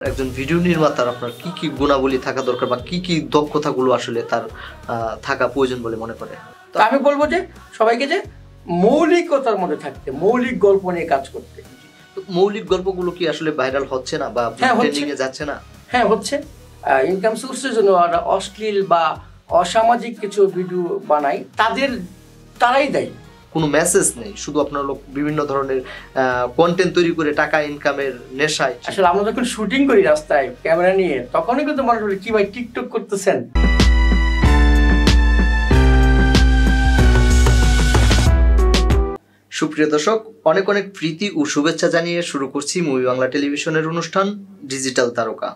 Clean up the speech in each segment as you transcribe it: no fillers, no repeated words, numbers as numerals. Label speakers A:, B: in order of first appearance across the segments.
A: একজন ভিডিও নির্মাতার আপনার কি কি গুণাবলী থাকা দরকার বা কি কি দক্ষতাগুলো আসলে তার থাকা প্রয়োজন বলে মনে করে?
B: তো আমি বলবো যে সবাইকে যে মৌলিকতার মধ্যে থাকতে, মৌলিক গল্প নিয়ে কাজ করতে।
A: মৌলিক গল্পগুলো কি আসলে ভাইরাল হচ্ছে না বা ট্রেন্ডিং এ যাচ্ছে না?
B: হ্যাঁ হচ্ছে। ইনকাম সোর্সের জন্য অশ্লীল বা অসামাজিক কিছু ভিডিও বানাই, তারাই দেয়।
A: কোনো মেসেজ নেই, শুধু আপনার লোক বিভিন্ন ধরনের কন্টেন্ট তৈরি করে টাকা ইনকামের নেশায়।
B: আসলে আমরা যখন শুটিং করি রাস্তায় ক্যামেরা নিয়ে, তখনই কিন্তু মানুষ বলে কি ভাই টিকটক করতেছেন।
A: সুপ্রিয় দর্শক, অনেক অনেক প্রীতি ও শুভেচ্ছা জানিয়ে শুরু করছি মুভি বাংলা টেলিভিশনের অনুষ্ঠান ডিজিটাল তারকা।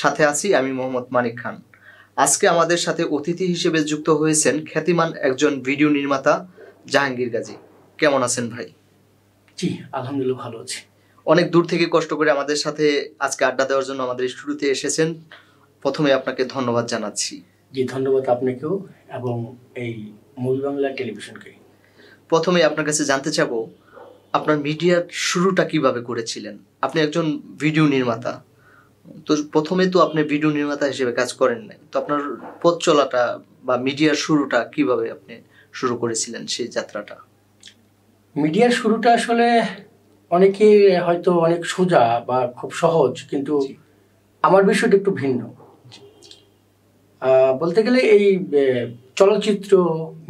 A: সাথে আছি আমি মোহাম্মদ মানিক খান। আজকে আমাদের সাথে অতিথি হিসেবে যুক্ত হয়েছেন খ্যাতিমান একজন ভিডিও নির্মাতা জাহাঙ্গীর গাজী। কেমন আছেন ভাই?
B: জি আলহামদুলিল্লাহ ভালো আছি।
A: অনেক দূর থেকে কষ্ট করে আমাদের সাথে আজকে আড্ডা দেওয়ার জন্য আমাদের স্টুডিওতে এসেছেন। প্রথমে আপনাকে ধন্যবাদ জানাচ্ছি।
B: জি ধন্যবাদ আপনাকেও এবং এই মুভি বাংলা টেলিভিশনকে।
A: প্রথমে আপনার কাছে জানতে চাবো, আপনার মিডিয়ার শুরুটা কিভাবে করেছিলেন? আপনি একজন ভিডিও নির্মাতা, তো প্রথমে তো আপনি ভিডিও নির্মাতা হিসেবে কাজ করেন নাই, তো আপনার পথ চলাটা বা মিডিয়ার শুরুটা কিভাবে আপনি শুরু করেছিলেন সেই যাত্রাটা?
B: মিডিয়ার শুরুটা আসলে অনেকে হয়তো অনেক সোজা বা খুব সহজ, কিন্তু আমার বিষয়টা একটু ভিন্ন। বলতে গেলে এই চলচ্চিত্র,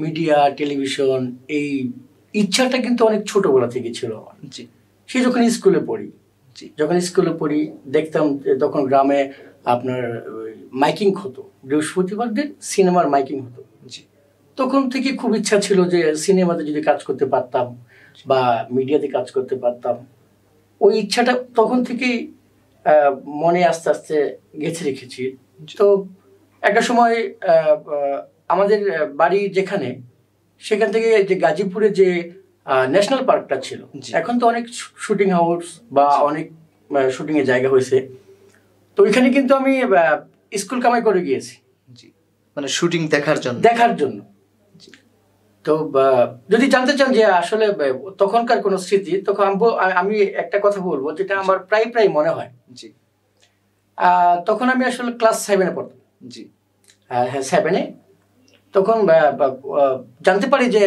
B: মিডিয়া, টেলিভিশন, এই ইচ্ছাটা কিন্তু অনেক ছোটবেলা থেকে ছিল আমার। সে যখন স্কুলে পড়ি দেখতাম তখন গ্রামে আপনার মাইকিং হতো, বৃহস্পতিবার দিন সিনেমার মাইকিং হতো। তখন থেকে খুব ইচ্ছা ছিল যে সিনেমাতে যদি কাজ করতে পারতাম বা মিডিয়াতে কাজ করতে পারতাম। ওই ইচ্ছাটা তখন থেকেই মনে আস্তে আস্তে গেঁথে রেখেছি। তো একটা সময় আমাদের বাড়ি যেখানে, সেখান থেকে যে গাজীপুরে যে ন্যাশনাল পার্কটা ছিল, এখন তো অনেক শুটিং হাউস বা অনেক শুটিং এর জায়গা হয়েছে। তো ওইখানে কিন্তু আমি স্কুল কামাই করে গিয়েছি,
A: মানে শুটিং দেখার জন্য।
B: তো যদি জানতে চান যে আসলে তখনকার কোনো স্মৃতি, তখন আমি একটা কথা বলবো যেটা আমার প্রায় মনে হয়। তখন আমি আসলে ক্লাস 7-এ পড়তাম। হ্যাঁ 7-এ। তখন জানতে পারি যে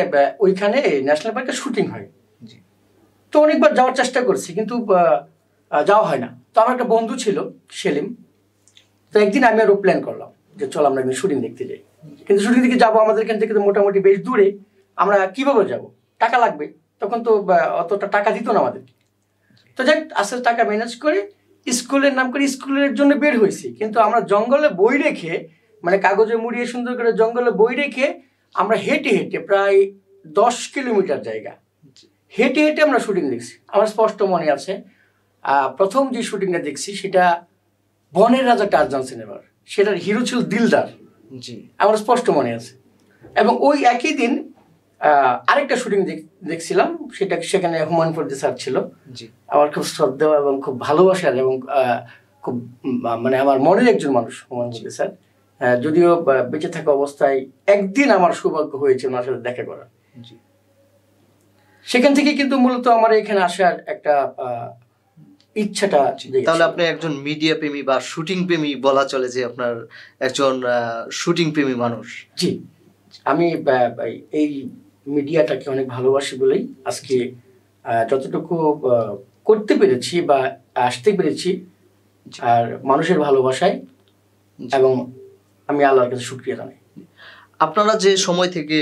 B: ওইখানে ন্যাশনাল পার্কে শুটিং হয়। তো অনেকবার যাওয়ার চেষ্টা করছি, কিন্তু যাওয়া হয় না। তো আমার একটা বন্ধু ছিল সেলিম, তো একদিন আমি আরো প্ল্যান করলাম যে চল আমরা একদিন শুটিং দেখতে যাই। কিন্তু শুটিং দেখে যাবো, আমাদের এখান থেকে তো মোটামুটি বেশ দূরে, আমরা কিভাবে যাব, টাকা লাগবে। তখন তো অতটা টাকা দিত না আমাদেরকে। তো যাক আসলে টাকা ম্যানেজ করে স্কুলের নাম করে স্কুলের জন্য বের হয়েছি। কিন্তু আমরা জঙ্গলে বই রেখে, মানে কাগজে মুড়িয়ে সুন্দর করে জঙ্গলে বই রেখে, আমরা হেঁটে হেঁটে প্রায় 10 কিলোমিটার জায়গা হেঁটে হেঁটে আমরা শুটিং দেখছি। আমার স্পষ্ট মনে আছে প্রথম যে শুটিংটা দেখছি সেটা বনের রাজা টারজান সিনেমার, সেটার হিরো ছিল দিলদার। আমার স্পষ্ট মনে আছে। এবং ওই একই দিন আরেকটা শুটিং দেখছিলাম, সেখানে হুমায়ুন ফরিদি স্যার ছিল। আমার খুব শ্রদ্ধা এবং খুব ভালোবাসার এবং খুব মানে আমার মনের একজন মানুষ হুমায়ুন ফরিদি স্যার। যদিও বেঁচে থাকা অবস্থায় একদিন আমার সৌভাগ্য হয়েছে ওনার সাথে দেখা করার। সেখান থেকে কিন্তু মূলত আমার এখানে আসার একটা ইচ্ছাটা।
A: তাহলে আপনি একজন মিডিয়া প্রেমী বা শুটিং প্রেমী বলা চলে, যে আপনার একজন শুটিং প্রেমী মানুষ।
B: জি, আমি এই মিডিয়াটাকে অনেক ভালোবাসি বলেই আজকে যতটুকু করতে পেরেছি বা আসতে পেরেছি আর মানুষের ভালোবাসায়, এবং আমি আল্লাহর কাছে শুকরিয়া জানাই।
A: আপনারা যে সময় থেকে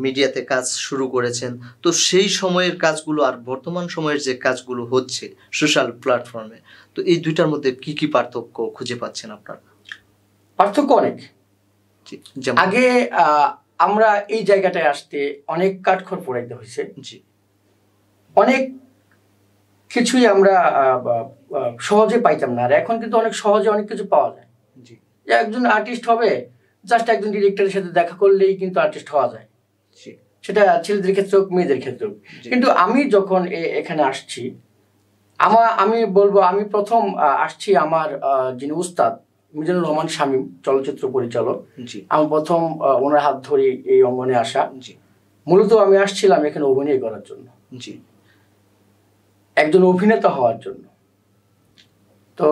A: মিডিয়াতে কাজ শুরু করেছেন, তো সেই সময়ের কাজগুলো আর বর্তমান সময়ের যে কাজগুলো হচ্ছে সোশ্যাল প্ল্যাটফর্মে, তো এই দুইটার মধ্যে কি কি পার্থক্য খুঁজে পাচ্ছেন আপনারা?
B: পার্থক্য অনেক। আগে আমরা এই জায়গাটায় আসতে অনেক কাঠখড় পোড়াইতে হয়েছে। অনেক কিছুই আমরা সহজে পাইতাম না, আর এখন কিন্তু অনেক সহজে অনেক কিছু পাওয়া যায়। যে একজন আর্টিস্ট হবে, জাস্ট একজন ডিরেক্টরের সাথে দেখা করলেই কিন্তু আর্টিস্ট হওয়া যায়, সেটা ছেলেদের ক্ষেত্রে হোক মেয়েদের ক্ষেত্রে হোক। কিন্তু আমি যখন এখানে আসছি, আমি বলবো আমি প্রথম আসছি আমার যিনি উস্তাদ মিজানুর রহমান শামীম, চলচ্চিত্র পরিচালক, আমি প্রথম ওনার হাত ধরে এই অঙ্গনে আসা। মূলত আমি আসছিলাম এখানে অভিনয় করার জন্য, একজন অভিনেতা হওয়ার জন্য। তো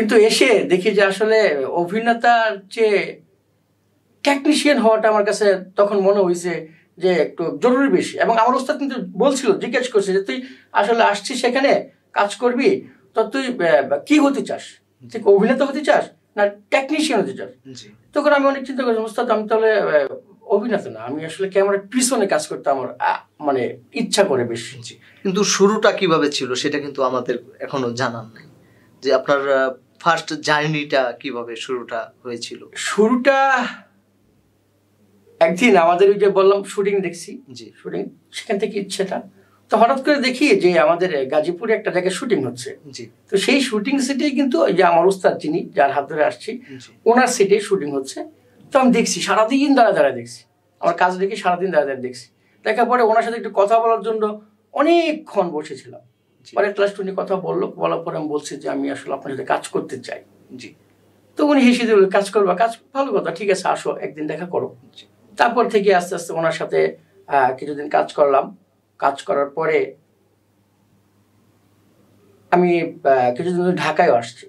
B: কিন্তু এসে দেখি যে আসলে অভিনেতার চেয়ে টেকনিশিয়ান হওয়াটা আমার কাছে তখন মনে হয়েছে যে একটু জরুরি বেশি। এবং আমার ওস্তাদ কিন্তু বলছিল, জিজ্ঞেস করছে যে তুই আসলে আসছিস সেখানে কাজ করবি, তো তুই কি হতে চাস, তুই অভিনেতা হতে চাস না টেকনিশিয়ান হতে চাস? তখন আমি অনেক চিন্তা করছি, ওস্তাদ আমি তাহলে অভিনেতা না, আমি আসলে ক্যামেরার পিছনে কাজ করতে আমার মানে ইচ্ছা করে বেশি।
A: কিন্তু শুরুটা কিভাবে ছিল সেটা কিন্তু আমাদের এখনো জানার নাই, যে আপনার ফার্স্ট জার্নিটা কিভাবে শুরুটা হয়েছিল।
B: শুরুটা একদিন আমাদের ওই যে বললাম শুটিং দেখছি, শুটিং সেখান থেকে ইচ্ছেটা, তো হঠাৎ করে দেখি যে আমাদের গাজীপুরে একটা জায়গায় শুটিং হচ্ছে। তো সেই শুটিং সেটেই কিন্তু ওই যে আমার উস্তাদ যিনি যার হাত ধরে আসছি ওনার সেটে শুটিং হচ্ছে। তো আমি দেখছি সারাদিন দাঁড়া দেখছি, আমার কাজ দেখি সারাদিন দাঁড়া দেখছি। দেখার পরে ওনার সাথে একটু কথা বলার জন্য অনেকক্ষণ বসেছিলাম। পরে ক্লাস 20 কথা বলার পরে আমি বলছি যে আমি আসলে আপনার সাথে কাজ করতে চাই। তো উনি হেসে দিল, কাজ করবা, কাজ ভালো কথা, ঠিক আছে আসো একদিন দেখা করো। তারপর থেকে আস্তে আস্তে ওনার সাথে কিছুদিন কাজ করলাম। কাজ করার পরে আমি কিছুদিন ঢাকায় আসছি।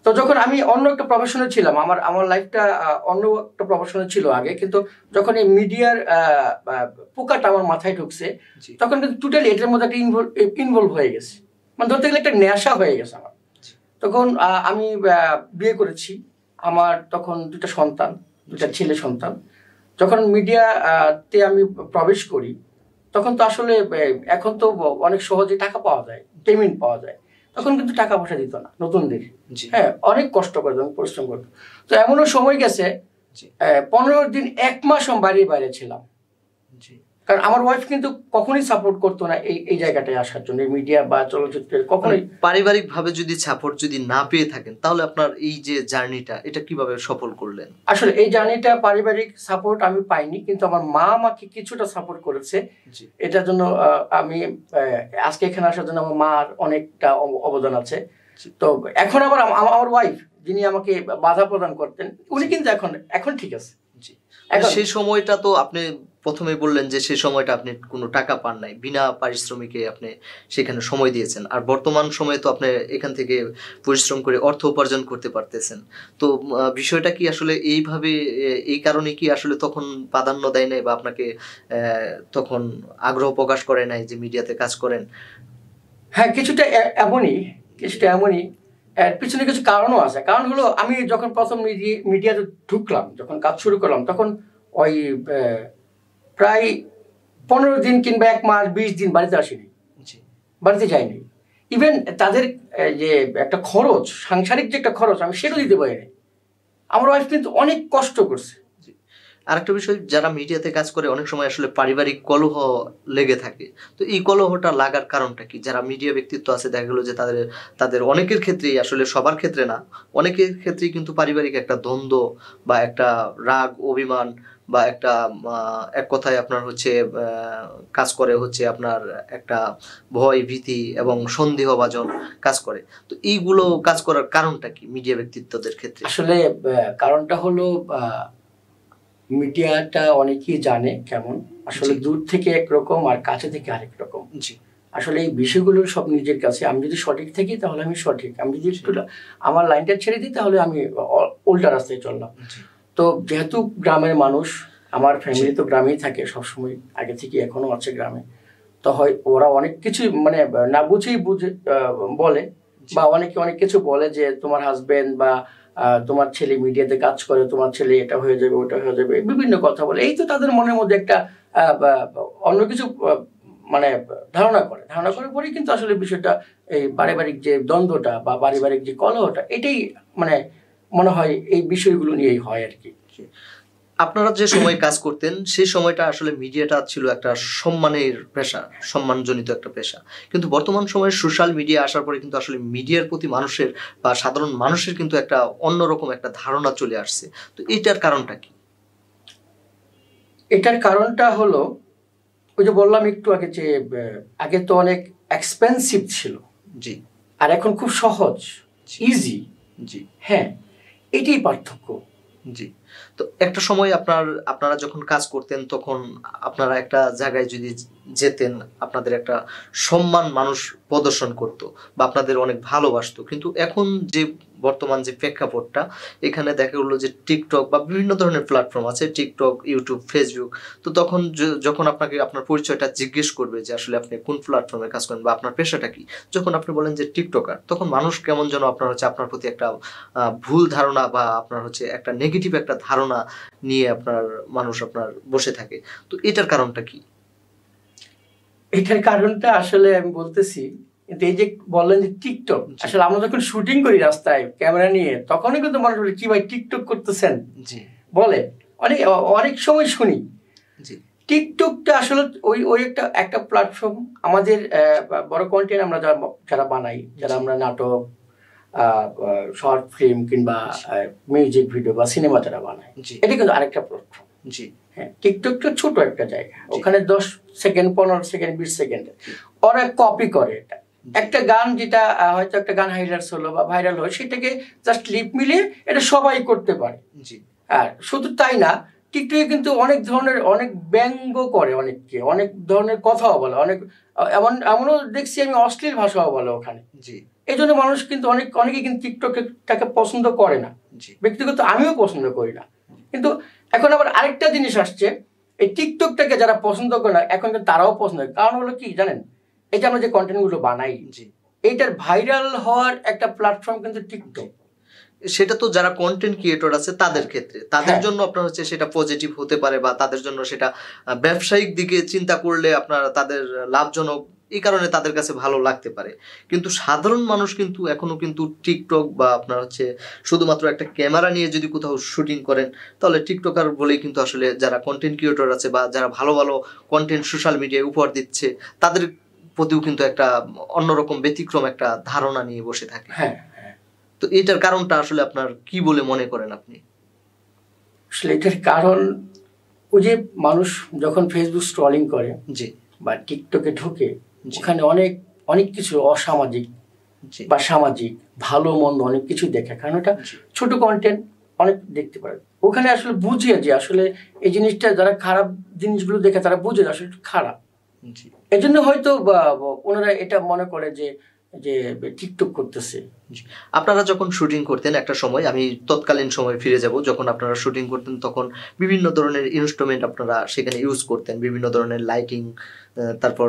B: তো যখন আমি অন্য একটা প্রফেশনে ছিলাম, আমার লাইফটা অন্য একটা প্রফেশনে ছিল আগে, কিন্তু যখন এই মিডিয়ার পোকাটা আমার মাথায় ঢুকছে তখন কিন্তু টোটালি এটার মধ্যে একটা ইনভলভ হয়ে গেছে, মানে ধরতে গেলে একটা নেশা হয়ে গেছে আমার। তখন আমি বিয়ে করেছি, আমার তখন দুটা ছেলে সন্তান। যখন মিডিয়াতে আমি প্রবেশ করি তখন তো আসলে এখন তো অনেক সহজে টাকা পাওয়া যায়, পেমেন্ট পাওয়া যায়, তখন কিন্তু টাকা পয়সা দিত না নতুনদের। হ্যাঁ, অনেক কষ্ট করতো, পরিশ্রম করতো। তো এমনও সময় গেছে 15 দিন 1 মাস আমি বাইরে ছিলাম, কারণ আমার ওয়াইফ কিন্তু কখনোই সাপোর্ট করতো না এই জায়গাটায় আসার জন্য, মিডিয়া বা চলচ্চিত্রের কখনোই।
A: পারিবারিক ভাবে যদি সাপোর্ট যদি না পেয়ে থাকেন তাহলে আপনার এই যে জার্নিটা এটা কিভাবে সফল করলেন?
B: আসলে এই জার্নিটা পারিবারিক সাপোর্ট আমি পাইনি, কিন্তু আমার মা আমাকে কিছুটা সাপোর্ট করেছে। এটার জন্য আমি আজকে এখানে আসার জন্য আমার মার অনেকটা অবদান আছে। তো এখন আবার আমার ওয়াইফ যিনি আমাকে বাধা প্রদান করতেন উনি কিন্তু এখন ঠিক আছে।
A: সেই সময়টা তো আপনি প্রথমে বললেন যে সেই সময়টা আপনি কোনো টাকা পান নাই, বিনা পারিশ্রমিকে আপনি সেখানে সময় দিয়েছেন, আর বর্তমান সময়ে তো আপনি এখান থেকে পরিশ্রম করে অর্থ উপার্জন করতে পারতেছেন। তো বিষয়টা কি আসলে এইভাবে এই কারণে কি আসলে তখন প্রাধান্য দেয় নাই বা আপনাকে তখন আগ্রহ প্রকাশ করে নাই যে মিডিয়াতে কাজ করেন?
B: হ্যাঁ, কিছুটা এমনই এর পিছনে কিছু কারণও আছে। কারণ হলো আমি যখন প্রথম মিডিয়াতে ঢুকলাম, যখন কাজ শুরু করলাম, তখন ওই প্রায় 15 দিন কিংবা 1 মাস 20 দিন বাড়িতে আসিনি, বাড়িতে যাইনি। ইভেন তাদের যে একটা খরচ, সাংসারিক যে একটা খরচ, আমি সেটাও দিতে পারিনি। আমার ওয়াইফ কিন্তু অনেক কষ্ট করছে।
A: আরেকটা বিষয়, যারা মিডিয়াতে কাজ করে অনেক সময় আসলে পারিবারিক কলহ লেগে থাকে। তো এই কলহটা লাগার কারণটা কি? যারা মিডিয়া ব্যক্তিত্ব আছে দেখা গেলো যে তাদের অনেকের ক্ষেত্রেই, আসলে সবার ক্ষেত্রে না, অনেকের ক্ষেত্রেই কিন্তু পারিবারিক একটা দ্বন্দ্ব বা একটা রাগ অভিমান বা একটা এক কথায় আপনার হচ্ছে কাজ করে হচ্ছে আপনার একটা ভয় ভীতি এবং সন্দেহভাজন কাজ করে। তো এইগুলো কাজ করার কারণটা কি মিডিয়া ব্যক্তিত্বদের ক্ষেত্রে?
B: আসলে কারণটা হলো মিডিয়াটা অনেকেই জানে কেমন, আসলে দূর থেকে একরকম আর কাছে থেকে আরেক রকম। আসলে এই বিষয়গুলো সব নিজের কাছে। আমি যদি সঠিক থাকি তাহলে আমি সঠিক, আমি যদি আমার লাইনটা ছেড়ে দিই তাহলে আমি উল্টা রাস্তায় চললাম। তো যেহেতু গ্রামের মানুষ, আমার ফ্যামিলি তো গ্রামেই থাকে সবসময়, আগে থেকে এখনো আছে গ্রামে, তো হয় ওরা অনেক কিছু মানে না বুঝেই বলে, বা অনেকে অনেক কিছু বলে যে তোমার হাজবেন্ড বা তোমার ছেলে মিডিয়াতে কাজ করে, তোমার ছেলে এটা হয়ে যাবে ওটা হয়ে যাবে, বিভিন্ন কথা বলে। এই তো তাদের মনের মধ্যে একটা অন্য কিছু মানে ধারণা করে পরেই কিন্তু আসলে বিষয়টা এই পারিবারিক যে দ্বন্দ্বটা বা পারিবারিক যে কলহটা, এটাই মানে মনে হয় এই বিষয়গুলো নিয়েই হয় আর কি।
A: আপনারা যে সময় কাজ করতেন সেই সময়টা আসলে মিডিয়াটা ছিল একটা সম্মানের পেশা, সম্মানজনিত একটা পেশা। কিন্তু বর্তমান সময়ে সোশ্যাল মিডিয়া আসার পরে কিন্তু আসলে মিডিয়ার প্রতি মানুষের বা সাধারণ মানুষের কিন্তু একটা অন্যরকম একটা ধারণা চলে আসছে। তো এটার কারণটা কি?
B: এটার কারণটা হলো ওই যে বললাম একটু আগে যে আগে তো অনেক এক্সপেন্সিভ ছিল,
A: জি,
B: আর এখন খুব সহজ, ইজি।
A: জি,
B: হ্যাঁ, এটাই পার্থক্য।
A: জি। তো একটা সময় আপনারা যখন কাজ করতেন তখন আপনারা একটা জায়গায় যদি যেতেন, আপনাদের একটা সম্মান মানুষ প্রদর্শন করত বা আপনাদের অনেক ভালোবাসতো। কিন্তু এখন যে বর্তমান যে প্রেক্ষাপটটা, এখানে দেখা গেলো যে টিকটক বা বিভিন্ন ধরনের প্ল্যাটফর্ম আছে, টিকটক, ইউটিউব, ফেসবুক। তো তখন যখন আপনাকে আপনার পরিচয়টা জিজ্ঞেস করবে যে আসলে আপনি কোন প্ল্যাটফর্মে কাজ করেন বা আপনার পেশাটা কি, যখন আপনি বলেন যে টিকটকার, তখন মানুষ কেমন যেন আপনার প্রতি একটা ভুল ধারণা বা আপনার একটা নেগেটিভ একটা ধারণা নিয়ে মানুষ বসে থাকে। তো এটার কারণটা কি?
B: এটার কারণটা আসলে আমি বলতেছি, কিন্তু এই যে বললেন যে টিকটক, আসলে আমরা যখন শুটিং করি রাস্তায় ক্যামেরা নিয়ে, তখনই কিন্তু মানুষ বলে কি ভাই টিকটক করতেছেন,
A: জি
B: বলে অনেক অনেক সময় শুনি।
A: জি
B: টিকটকটা আসলে ওই একটা প্ল্যাটফর্ম। আমাদের বড় কন্টেন্ট আমরা যারা বানাই, যারা আমরা নাটক, শর্ট ফিল্ম কিংবা মিউজিক ভিডিও বা সিনেমা যারা বানাই, এটা কিন্তু আরেকটা প্ল্যাটফর্ম।
A: জি
B: হ্যাঁ, টিকটকটা ছোট একটা জায়গা, ওখানে 10 সেকেন্ড, 15 সেকেন্ড, 20 সেকেন্ড ওরা কপি করে। এটা একটা গান, যেটা হয়তো একটা গান হাইলাইটস হলো বা ভাইরাল হয়, সেটাকে জাস্ট লিপ মিলিয়ে এটা সবাই করতে পারে।
A: জি
B: আর শুধু তাই না, টিকটকে কিন্তু অনেক ধরনের, অনেক ব্যঙ্গ করে, অনেককে অনেক ধরনের কথাও বলে, এমনও দেখছি আমি অশ্লীল ভাষাও বলে ওখানে।
A: জি
B: এই জন্য মানুষ কিন্তু অনেকে কিন্তু টিকটকটাকে পছন্দ করে না। ব্যক্তিগত আমিও পছন্দ করি না। কিন্তু এখন আবার আরেকটা জিনিস আসছে, এই টিকটকটাকে যারা পছন্দ করে না, এখন কিন্তু তারাও পছন্দ করে। কারণ হলো কি জানেন, এই যে আমরা যে কন্টেন্টগুলো বানাই, এইটার ভাইরাল হওয়ার একটা প্ল্যাটফর্ম কিন্তু টিকটক।
A: সেটা তো যারা কন্টেন্ট ক্রিয়েটর আছে তাদের ক্ষেত্রে, তাদের জন্য আপনার সেটা পজিটিভ হতে পারে বা তাদের জন্য সেটা ব্যবসায়িক দিকে চিন্তা করলে তাদের লাভজনক, এই কারণে তাদের কাছে ভালো লাগতে পারে। কিন্তু সাধারণ মানুষ কিন্তু এখনো কিন্তু টিকটক বা আপনার শুধুমাত্র একটা ক্যামেরা নিয়ে যদি কোথাও শুটিং করেন, তাহলে টিকটকার বলেই কিন্তু আসলে যারা কন্টেন্ট ক্রিয়েটর আছে বা যারা ভালো ভালো কন্টেন্ট সোশ্যাল মিডিয়ায় উপহার দিচ্ছে, তাদের প্রতিও কিন্তু একটা অন্যরকম ব্যতিক্রম একটা ধারণা নিয়ে বসে থাকে।
B: হ্যাঁ,
A: তো এটার কারণটা আসলে আপনার কি বলে মনে করেন আপনি?
B: আসলে এটার কারণ, ওই যে মানুষ যখন ফেসবুক স্ক্রলিং করে,
A: জি,
B: বা টিকটকে ঢুকে, ওখানে অনেক অনেক কিছু অসামাজিক বা সামাজিক, ভালো মন্দ অনেক কিছু দেখে। কারণ এটা ছোট কন্টেন্ট, অনেক দেখতে পারে। ওখানে আসলে বুঝিয়ে যে আসলে এই জিনিসটা, যারা খারাপ জিনিসগুলো দেখে তারা বুঝে আসলে খারাপ। এই জন্য হয়তো ওনারা এটা মনে করে যে টিকটক করতেছে।
A: আপনারা যখন শুটিং করতেন একটা সময়, আমি তৎকালীন সময় ফিরে যাব, যখন আপনারা শুটিং করতেন তখন বিভিন্ন ধরনের ইনস্ট্রুমেন্ট আপনারা সেখানে ইউজ করতেন, বিভিন্ন ধরনের লাইটিং, তারপর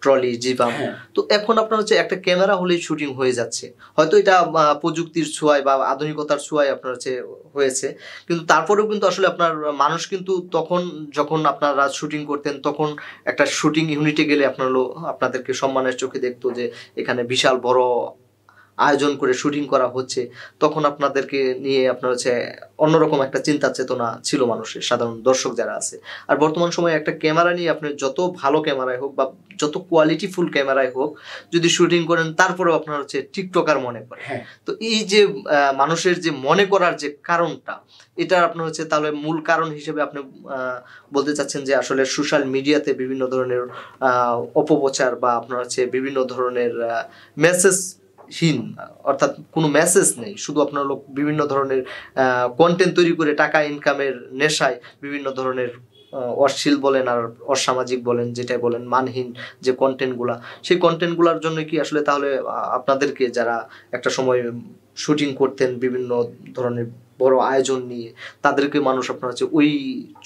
A: ট্রলি, জিবাম। তো এখন আপনার একটা ক্যামেরা হলেই শুটিং হয়ে যাচ্ছে। হয়তো এটা প্রযুক্তির ছোঁয়ায় বা আধুনিকতার ছোঁয়ায় আপনার হয়েছে, কিন্তু তারপরেও কিন্তু আসলে আপনার মানুষ কিন্তু তখন যখন আপনারা শুটিং করতেন, তখন একটা শুটিং ইউনিটে গেলে আপনাদেরকে সম্মানের চোখে দেখতো যে এখানে বিশাল বড় আয়োজন করে শুটিং করা হচ্ছে। তখন আপনাদেরকে নিয়ে আপনার অন্যরকম একটা চিন্তা চেতনা ছিল মানুষের, সাধারণ দর্শক যারা আছে। আর বর্তমান সময়ে একটা ক্যামেরা নিয়ে আপনি যত ভালো ক্যামেরায় হোক বা যত কোয়ালিটিফুল ক্যামেরায় হোক যদি শুটিং করেন, তারপরেও আপনার টিকটকার মনে করে। তো এই যে মানুষের যে মনে করার যে কারণটা, এটা আপনার তাহলে মূল কারণ হিসেবে আপনি বলতে চাচ্ছেন যে আসলে সোশ্যাল মিডিয়াতে বিভিন্ন ধরনের অপপ্রচার বা আপনার বিভিন্ন ধরনের মেসেজহীন, অর্থাৎ কোনো মেসেজ নেই, শুধু আপনার বিভিন্ন ধরনের কন্টেন্ট তৈরি করে টাকা ইনকামের নেশায় বিভিন্ন ধরনের অশ্লীল বলেন আর অসামাজিক বলেন, যেটাই বলেন, মানহীন যে কন্টেন্টগুলা, সেই কন্টেন্টগুলোর জন্য কি আসলে তাহলে আপনাদেরকে যারা একটা সময় শুটিং করতেন বিভিন্ন ধরনের বড় আয়োজন নিয়ে, তাদেরকে মানুষ আপনার ওই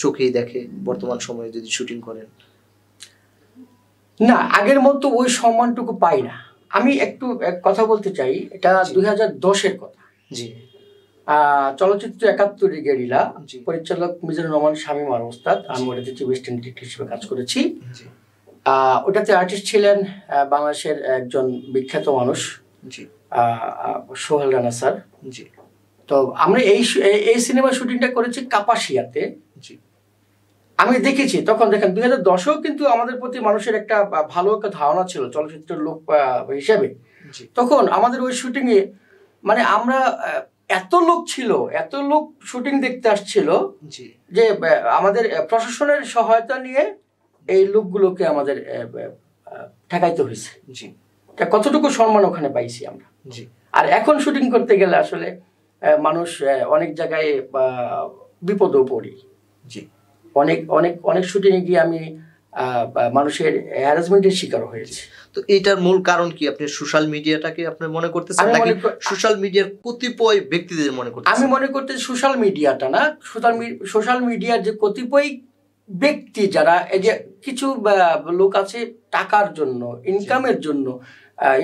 A: চোখেই দেখে বর্তমান সময়ে যদি শুটিং করেন?
B: না, আগের মতো ওই সম্মানটুকু পাই না। আমি একটু কথা বলতে চাই, এটা 2010-এর কথা। জি, চলচ্চিত্র 71 গেরিলা, পরিচালক মিজানুর রহমান শামীম আর ওস্তাদ, আমি ওটাতে চিফ ডিরেক্টর হিসেবে কাজ করেছি। ওটাতে আর্টিস্ট ছিলেন বাংলাদেশের একজন বিখ্যাত মানুষ, সোহেল রানা স্যার। তো আমরা এই সিনেমা শুটিংটা করেছি কাপাসিয়াতে। আমি দেখেছি তখন, দেখেন 2010-এও কিন্তু আমাদের প্রতি মানুষের একটা ভালো একটা ধারণা ছিল চলচ্চিত্রের লোক হিসেবে। তখন আমাদের ওই শুটিং এ মানে আমরা এত লোক ছিল, এত লোক শুটিং দেখতে আসছিল যে আমাদের প্রশাসনের সহায়তা নিয়ে এই লোকগুলোকে আমাদের ঠেকাইতে হয়েছে। কতটুকু সম্মান ওখানে পাইছি আমরা। আর এখন শুটিং করতে গেলে আসলে মানুষ অনেক জায়গায় বিপদেও পড়ি।
A: জি।
B: অনেক অনেক অনেক শুটিংয়ে গিয়ে আমি মানুষের হ্যারাসমেন্টের শিকার হয়েছি।
A: তো এটার মূল কারণ কি? আপনি সোশ্যাল মিডিয়াটাকে আপনি মনে করতেছেন নাকি সোশ্যাল মিডিয়ার কতিপয় ব্যক্তিদের মনে করতেছেন?
B: আমি মনে করতেছি সোশ্যাল মিডিয়াটা না, সোশ্যাল মিডিয়ার যে কতিপয় ব্যক্তি যারা এই যে কিছু লোক আছে টাকার জন্য, ইনকামের জন্য,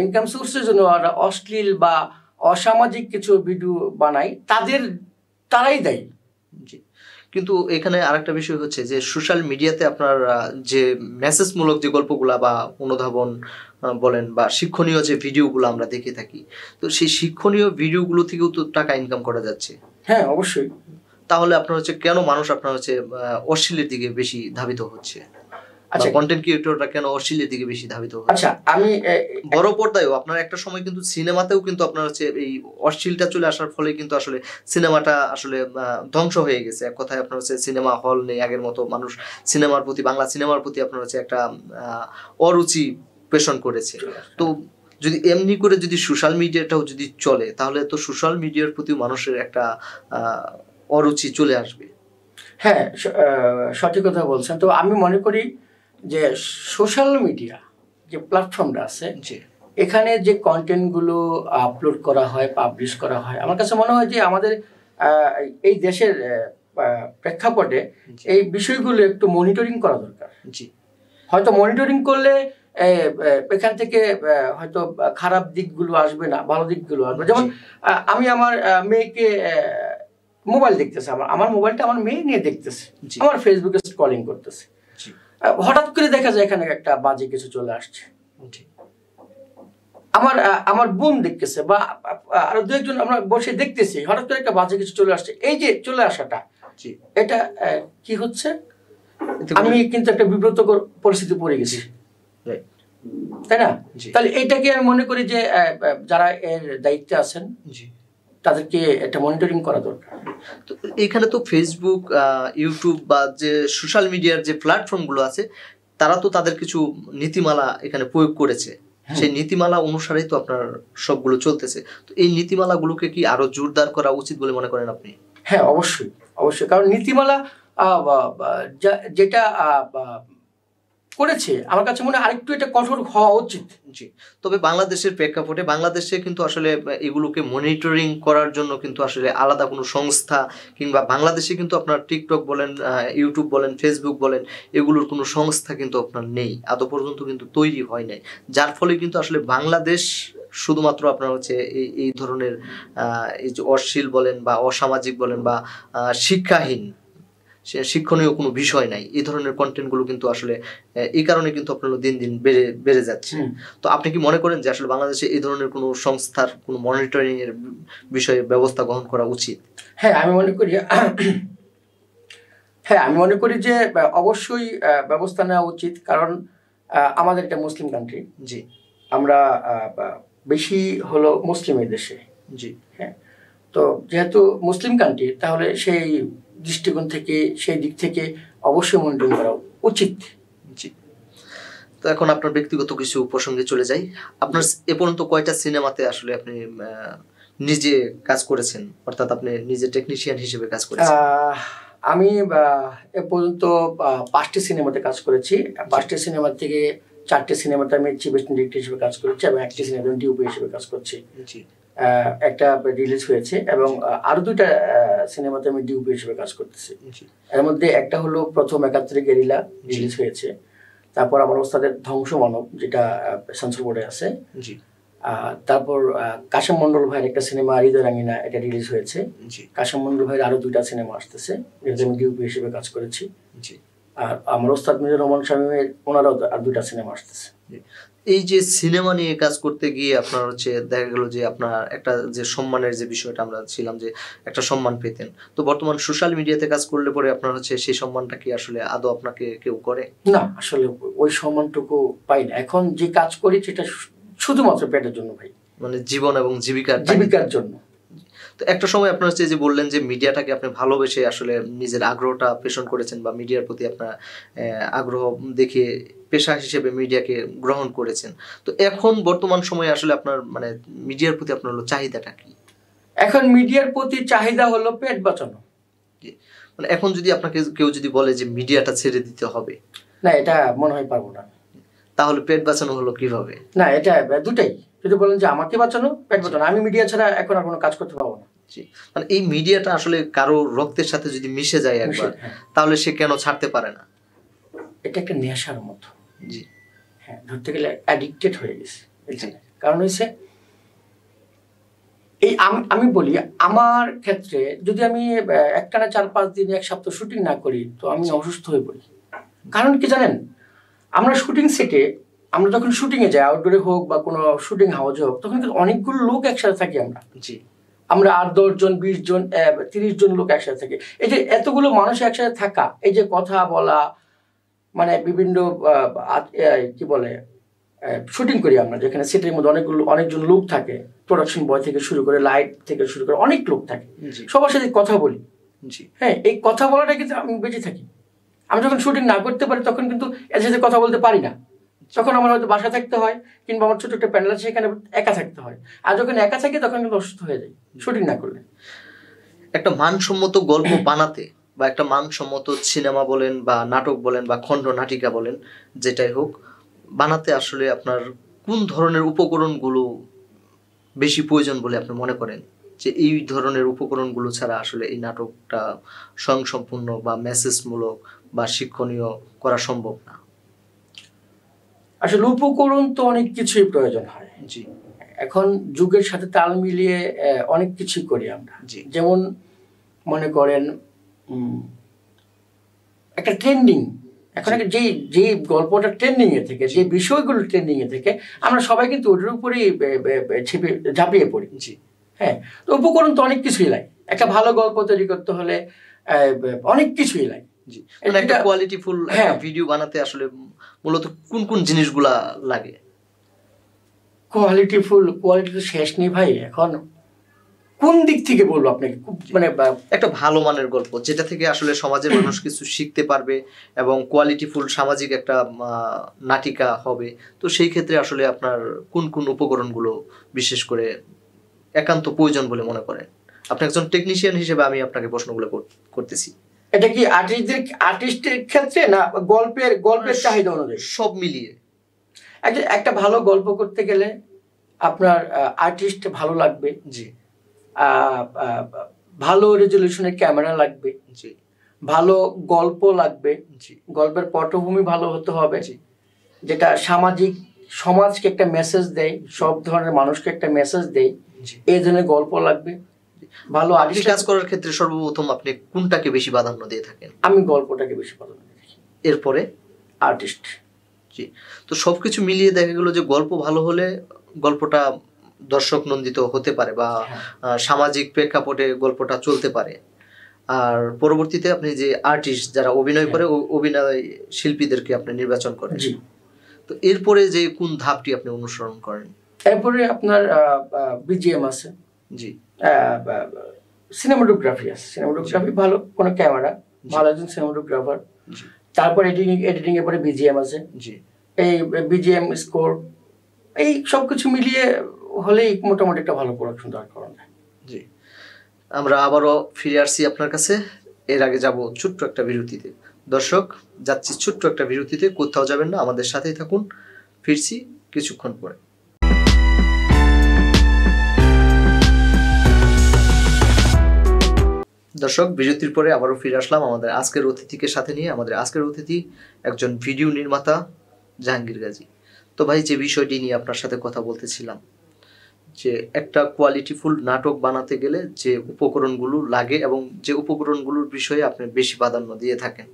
B: ইনকাম সোর্সের জন্য অশ্লীল বা অসামাজিক কিছু ভিডিও বানায়, তারাই দেয়।
A: জি। কিন্তু এখানে আরেকটা বিষয় হচ্ছে যে সোশ্যাল মিডিয়াতে আপনার যে মেসেজমূলক যে গল্পগুলা বা অনুধাবন বলেন বা শিক্ষণীয় যে ভিডিওগুলো আমরা দেখে থাকি, তো সেই শিক্ষণীয় ভিডিওগুলো থেকেও তো টাকা ইনকাম করা যাচ্ছে।
B: হ্যাঁ, অবশ্যই।
A: তাহলে আপনার হচ্ছে কেন মানুষ আপনার হচ্ছে অশ্লীলের দিকে বেশি ধাবিত হচ্ছে?
B: আচ্ছা,
A: কন্টেন্ট ক্রিয়েটররা কেন অশ্লীলের দিকে বেশি ধাবিত হচ্ছে?
B: আচ্ছা, আমি
A: বড় পর্দায়ও আপনার একটা সময় কিন্তু সিনেমাতেও কিন্তু আপনার হচ্ছে এই অশ্লীলটা চলে আসার ফলে কিন্তু আসলে সিনেমাটা আসলে ধ্বংস হয়ে গেছে। এক কথায় আপনার হচ্ছে সিনেমা হল নেই আগের মতো, মানুষ সিনেমার প্রতি, বাংলা সিনেমার প্রতি আপনার হচ্ছে একটা অরুচি পোষণ করেছে। তো যদি এমনি করে যদি সোশ্যাল মিডিয়াটাও যদি চলে, তাহলে তো সোশ্যাল মিডিয়ার প্রতি মানুষের একটা অরুচি চলে আসবে।
B: হ্যাঁ, সঠিক কথা বলছেন। তো আমি মনে করি যে সোশ্যাল মিডিয়া যে প্ল্যাটফর্মটা আছে, এখানে যে কন্টেন্টগুলো আপলোড করা হয়, পাবলিশ করা হয়, আমার কাছে মনে হয় যে আমাদের এই দেশের প্রেক্ষাপটে এই বিষয়গুলো একটু মনিটরিং করা দরকার। হয়তো মনিটরিং করলে এখান থেকে হয়তো খারাপ দিকগুলো আসবে না, ভালো দিকগুলো আসবে। যেমন আমি আমার মেয়েকে মোবাইল দেখতেছে, আমার মোবাইলটা আমার মেয়ে নিয়ে দেখতেছে, আমার ফেসবুকে স্ক্রলিং করতেছে, হঠাৎ করে দেখা যায় এখানে একটা বাজে কিছু চলে আসছে। আমার বোন দেখতেছে বা আরো দু একজন আমরা বসে দেখতেছি, হঠাৎ করে একটা বাজে কিছু চলে আসছে। এই যে চলে আসাটা, এটা কি হচ্ছে? আমি কিন্তু একটা বিব্রতকর পরিস্থিতি পড়ে গেছি, তাই না? তাহলে এটাকে আমি মনে করি যে যারা এর দায়িত্বে আছেন তাদেরকে একটা মনিটরিং করা দরকার।
A: তো এখানে তো ফেসবুক, ইউটিউব বা যে সোশ্যাল মিডিয়ার যে প্ল্যাটফর্মগুলো আছে, তারা তো তাদের কিছু নীতিমালা এখানে প্রয়োগ করেছে। সেই নীতিমালা অনুসারেই তো আপনার সবগুলো চলতেছে। তো এই নীতিমালাগুলোকে কি আরো জোরদার করা উচিত বলে মনে করেন আপনি?
B: হ্যাঁ, অবশ্যই অবশ্যই। কারণ নীতিমালা যেটা করেছে, আমার কাছে মনে হয় আরেকটু এটা কঠোর হওয়া উচিত।
A: জি। তবে বাংলাদেশের প্রেক্ষাপটে বাংলাদেশে কিন্তু আসলে এগুলোকে মনিটরিং করার জন্য কিন্তু আসলে আলাদা কোনো সংস্থা, কিংবা বাংলাদেশে কিন্তু আপনার টিকটক বলেন, ইউটিউব বলেন, ফেসবুক বলেন, এগুলোর কোনো সংস্থা কিন্তু আপনার নেই, আদৌ পর্যন্ত কিন্তু তৈরি হয় নাই। যার ফলে কিন্তু আসলে বাংলাদেশ শুধুমাত্র আপনার হচ্ছে এই ধরনের এই যে অশ্লীল বলেন বা অসামাজিক বলেন বা শিক্ষাহীন, শিক্ষণীয় কোনো বিষয় নাই, এই ধরনের কন্টেন্টগুলো কিন্তু আসলে এই কারণে কিন্তু আপনার দিন দিন বেড়ে যাচ্ছে। তো আপনি কি মনে করেন যে আসলে বাংলাদেশে এই ধরনের কোনো সংস্থার কোনো মনিটরিং এর বিষয়ে ব্যবস্থা গ্রহণ করা উচিত?
B: হ্যাঁ, আমি মনে করি যে অবশ্যই ব্যবস্থা নেওয়া উচিত। কারণ আমাদের এটা মুসলিম কান্ট্রি,
A: জি,
B: আমরা বেশি হলো মুসলিমের দেশে।
A: জি,
B: হ্যাঁ। তো যেহেতু মুসলিম কান্ট্রি, তাহলে সেই দৃষ্টিকোণ থেকে, সেই দিক থেকে অবশ্যই মনিটরিং করা উচিত।
A: জি। তো এখন আপনার ব্যক্তিগত কিছু প্রসঙ্গে চলে যাই। আপনার এ পর্যন্ত কয়টা সিনেমাতে আসলে আপনি নিজে কাজ করেছেন, অর্থাৎ আপনি নিজে টেকনিশিয়ান হিসেবে কাজ করেছেন?
B: আমি এ পর্যন্ত 5টি সিনেমাতে কাজ করেছি। 5টি সিনেমা থেকে 4টি সিনেমাতে আমি চিফ ডিরেক্টর হিসেবে কাজ করেছি এবং 1টি সিনেমাতে ডিওপি হিসেবে কাজ করছি। একটা রিলিজ হয়েছে এবং আরো 2টা সিনেমাতে আমি ডিওপি হিসেবে কাজ করতেছি। এর মধ্যে একটা হলো প্রথম 71 গেরিলা রিলিজ হয়েছে, তারপর আমার ওস্তাদের ধ্বংস মানব, যেটা সেন্সর বোর্ডে আছে, তারপর কাশেম মন্ডল ভাইয়ের একটা সিনেমা হৃদয় রাঙিনা, এটা রিলিজ হয়েছে। কাশেম মন্ডল ভাইয়ের আরো 2টা সিনেমা আসতেছে, যেটাতে আমি ডিওপি হিসেবে কাজ করেছি। আর আমার ওস্তাদ মিজানুর রহমান শামীমের ওনারও আর 2টা সিনেমা আসতেছে।
A: এই যে সিনেমা নিয়ে কাজ করতে গিয়ে আপনার হচ্ছে দেখা গেল যে আপনার একটা যে সম্মানের যে বিষয়টা আমরা ছিলাম যে একটা সম্মান পেতেন, তো বর্তমান সোশ্যাল মিডিয়াতে কাজ করলে পরে আপনার হচ্ছে সেই সম্মানটা কি আসলে আদৌ আপনাকে কেউ করে?
B: না, আসলে ওই সম্মানটুকু পাই না। এখন যে কাজ করি সেটা শুধুমাত্র পেটের জন্য ভাই,
A: মানে জীবন এবং জীবিকার
B: জন্য।
A: তো একটা সময় আপনার হচ্ছে যে বললেন যে মিডিয়াটাকে আপনি ভালোবেসে আসলে নিজের আগ্রহটা পোষণ করেছেন বা মিডিয়ার প্রতি আপনার আগ্রহ দেখে পেশা হিসেবে মিডিয়াকে গ্রহণ করেছেন। তো এখন বর্তমান সময়ে আসলে আপনার মানে মিডিয়ার প্রতি আপনার হলো চাহিদাটা কি?
B: এখন মিডিয়ার প্রতি চাহিদা হলো পেট বাঁচানো।
A: মানে এখন যদি আপনাকে কেউ যদি বলে যে মিডিয়াটা ছেড়ে দিতে হবে,
B: না এটা মনে হয় পারবো না।
A: তাহলে পেট বাঁচানো হলো কিভাবে?
B: না এটা দুটাই, যদি বলেন যে আমাকে বাঁচানো পেট বাঁচানো, আমি মিডিয়া ছাড়া এখন আর কোনো কাজ করতে পারবো না।
A: মানে এই মিডিয়াটা আসলে কারো রক্তের সাথে যদি মিশে যায় একবার, তাহলে সে কেন ছাড়তে পারে না?
B: এটা একটা নেশার মতো।
A: জি
B: হ্যাঁ, ধরতে গেলে অ্যাডিক্টেড হয়ে গেছে। কারণ হয়েছে এই আমি বলি আমার ক্ষেত্রে যদি আমি একটানা 4-5 দিন 1 সপ্তাহ শুটিং না করি তো আমি অসুস্থ হয়ে পড়ি। কারণ কি জানেন, আমরা শুটিং সেটে আমরা যখন শুটিংয়ে যাই, আউটডোরে হোক বা কোনো শুটিং হাউসে হোক, তখন কিন্তু অনেকগুলো লোক একসাথে থাকি আমরা।
A: জি
B: আমরা 8-10 জন 20 জন 30 জন লোক একসাথে থাকি। এই যে এতগুলো মানুষ একসাথে থাকা, এই যে কথা বলা, মানে বিভিন্ন কি বলে শুটিং করি আমরা, যেখানে সেটের মধ্যে অনেকজন লোক থাকে, প্রোডাকশন বয় থেকে শুরু করে লাইট থেকে শুরু করে অনেক লোক থাকে, সবার সাথে কথা বলি। হ্যাঁ, এই কথা বলাটা কিন্তু আমি বেঁচে থাকি। আমি যখন শুটিং না করতে পারি তখন কিন্তু এর সাথে কথা বলতে পারি না, তখন আমার হয়তো বাসা থাকতে হয়, কিংবা আমার ছোট একটা প্যানেল আছে সেখানে একা থাকতে হয়। আর যখন একা থাকি তখন কিন্তু অসুস্থ হয়ে যাই শুটিং না করলে।
A: একটা মানসম্মত গল্প বানাতে বা একটা মানসম্মত সিনেমা বলেন বা নাটক বলেন বা খণ্ড নাটিকা বলেন, যেটাই হোক, বানাতে আসলে আপনার কোন ধরনের উপকরণগুলো বেশি প্রয়োজন বলে আপনি মনে করেন, যে এই ধরনের উপকরণগুলো ছাড়া আসলে এই নাটকটা স্বয়ংসম্পূর্ণ বা মেসেজমূলক বা শিক্ষণীয় করা সম্ভব না?
B: আসলে উপকরণ তো অনেক কিছুই প্রয়োজন হয়।
A: জি,
B: এখন যুগের সাথে তাল মিলিয়ে অনেক কিছুই করি আমরা।
A: জি,
B: যেমন মনে করেন একটা ট্রেন্ডিং, এখন যে গল্পটা ট্রেন্ডিং এ থেকে, যে বিষয়গুলো ট্রেন্ডিং এ থেকে, আমরা সবাই কিন্তু ওটার উপরেই ঝাঁপিয়ে পড়ি।
A: জি,
B: হ্যাঁ, তো উপকরণ তো অনেক কিছুই লাগে। একটা ভালো গল্প তৈরি করতে হলে অনেক কিছুই লাগে।
A: জি, মানে একটা কোয়ালিটিফুল একটা ভিডিও বানাতে আসলে মূলত কোন কোন জিনিসগুলা লাগে?
B: কোয়ালিটি তো শেষ নেই ভাই। এখন কোন দিক থেকে বলবো আপনাকে, মানে
A: একটা ভালো মানের গল্প যেটা থেকে আসলে সমাজের মানুষ কিছু শিখতে পারবে এবং কোয়ালিটিফুল সামাজিক একটা নাটিকা হবে, তো সেই ক্ষেত্রে আসলে আপনার কোন কোন উপকরণগুলো বিশেষ করে একান্ত প্রয়োজন বলে মনে করেন? আপনি একজন টেকনিশিয়ান হিসেবে আমি আপনাকে প্রশ্নগুলো করতেছি।
B: এটা কি আর্টিস্টের ক্ষেত্রে না গল্পের চাহিদা অনুযায়ী?
A: সব মিলিয়ে।
B: একটা ভালো গল্প করতে গেলে আপনার আর্টিস্ট ভালো লাগবে।
A: জি,
B: ভালো রেজলিউশনের ক্যামেরা লাগবে।
A: জি,
B: ভালো গল্প লাগবে।
A: জি,
B: গল্পের পটভূমি ভালো হতে হবে, যেটা সমাজকে একটা মেসেজ দেয়, সব ধরনের মানুষকে একটা মেসেজ দেয়, এই ধরনের গল্প লাগবে। ভালো আর্টিস্ট
A: কাজ করার ক্ষেত্রে সর্বপ্রথম আপনি কোনটাকে বেশি প্রাধান্য দিয়ে থাকেন?
B: আমি গল্পটাকে বেশি প্রাধান্য দিই,
A: এরপরে
B: আর্টিস্ট।
A: জি, তো সবকিছু মিলিয়ে দেখা গেল যে গল্প ভালো হলে গল্পটা দর্শক নন্দিত হতে পারে বা সামাজিক প্রেক্ষাপটে গল্পটা চলতে পারে। আর পরবর্তীতে আপনি যে আর্টিস্ট যারা অভিনয় করে, অভিনয় শিল্পীদেরকে আপনি নির্বাচন করেন।
B: জি,
A: তো এরপরে যে কোন ধাপটি আপনি অনুসরণ করেন?
B: এরপরে আপনার বিজিএম আছে।
A: জি,
B: সিনেমাটোগ্রাফি আছে। সিনেমাটোগ্রাফি ভালো কোনো ক্যামেরা, ভালো একজন সিনেমাটোগ্রাফার। তারপর এডিটিং এর পরে বিজিএম আছে।
A: জি,
B: এই বিজিএম স্কোর, এই সবকিছু মিলিয়ে হলেই মোটামুটি একটা ভালো প্রোডাকশন তৈরি করা যায়।
A: জি, আমরা আবারও ফিরে আসছি আপনার কাছে। এর আগে যাব ছোট্ট একটা বিরতিতে। দর্শক, যাচ্ছি ছোট্ট একটা বিরতিতে, কোথাও যাবেন না, আমাদের সাথেই থাকুন। ফিরছি কিছুক্ষণ পরে। দর্শক, বিরতির পরে আবারও ফিরে আসলাম আমাদের আজকের অতিথিকে সাথে নিয়ে। আমাদের আজকের অতিথি একজন ভিডিও নির্মাতা জাহাঙ্গীর গাজী। তো ভাই, যে বিষয়টি নিয়ে আপনার সাথে কথা বলতেছিলাম, যে একটা কোয়ালিটিফুল নাটক বানাতে গেলে যে উপকরণগুলো লাগে এবং যে উপকরণগুলোর বিষয়ে আপনি বেশি প্রাধান্য দিয়ে থাকেন,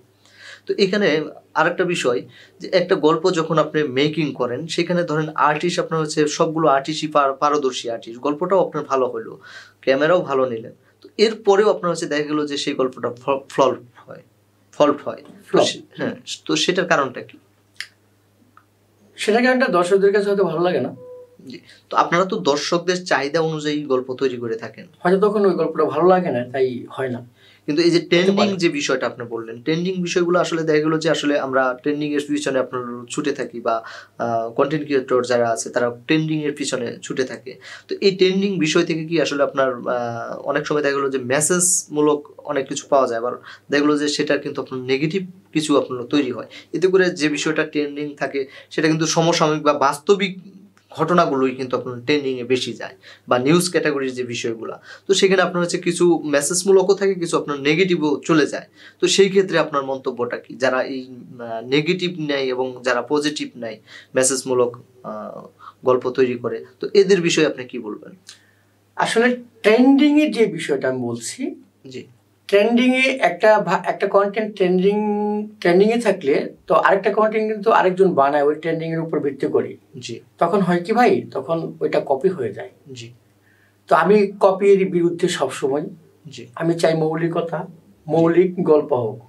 A: তো এখানে আরেকটা বিষয়, যে একটা গল্প যখন আপনি মেকিং করেন, সেখানে ধরেন আর্টিস্ট আপনার হচ্ছে সবগুলো আর্টিস্টই পারদর্শী আর্টিস্ট, গল্পটাও আপনার ভালো হলো, ক্যামেরাও ভালো নিলেন, তো এরপরেও আপনার হচ্ছে দেখা গেলো যে সেই গল্পটা ফল্ট হয়। হ্যাঁ, তো সেটার কারণটা কি?
B: সেটার কারণটা দর্শকদের কাছে হয়তো ভালো লাগে না।
A: জি। তো আপনারা তো দর্শকদের চাহিদা অনুযায়ী গল্প তৈরি করে থাকেন,
B: হয়তো তখন ওই গল্পটা ভালো লাগে না, তাই হয় না।
A: কিন্তু এই যে ট্রেন্ডিং যে বিষয়টা আপনি বললেন, ট্রেন্ডিং বিষয়গুলো আসলে দেখা গেলো যে আসলে আমরা ট্রেন্ডিং এর পিছনে আপনার ছুটে থাকি, বা কন্টেন্ট ক্রিয়েটর যারা আছে তারা ট্রেন্ডিং এর পিছনে ছুটে থাকে। তো এই ট্রেন্ডিং বিষয় থেকে কি আসলে আপনার অনেক সময় দেখা গেলো যে মেসেজ মূলক অনেক কিছু পাওয়া যায়, আবার দেখা গেলো যে সেটা কিন্তু আপনার নেগেটিভ কিছু আপনার তৈরি হয়, এতে করে যে বিষয়টা ট্রেন্ডিং থাকে সেটা কিন্তু সমসাময়িক বা বাস্তবিক ঘটনাগুলোই কিন্তু আপনার ট্রেন্ডিংয়ে বেশি যায়, বা নিউজ ক্যাটাগরির যে বিষয়গুলো, তো সেখানে আপনার হচ্ছে কিছু মেসেজমূলকও থাকে, কিছু আপনার নেগেটিভও চলে যায়। তো সেই ক্ষেত্রে আপনার মন্তব্যটা কি, যারা এই নেগেটিভ নেয় এবং যারা পজিটিভ নেয় মেসেজমূলক গল্প তৈরি করে, তো এদের বিষয়ে আপনি কি বলবেন?
B: আসলে ট্রেন্ডিং এর যে বিষয়টা আমি বলছি,
A: জি,
B: ট্রেন্ডিং এ একটা কন্টেন্ট ট্রেন্ডিং এ থাকলে তো আরেকটা কন্টেন্ট কিন্তু আরেকজন বানায় ওই ট্রেন্ডিং এর উপর ভিত্তি করে।
A: জি,
B: তখন হয় কি ভাই, তখন ওইটা কপি হয়ে যায়।
A: জি,
B: তো আমি কপির বিরুদ্ধে সবসময়।
A: জি,
B: আমি চাই মৌলিকতা, মৌলিক গল্প হোক,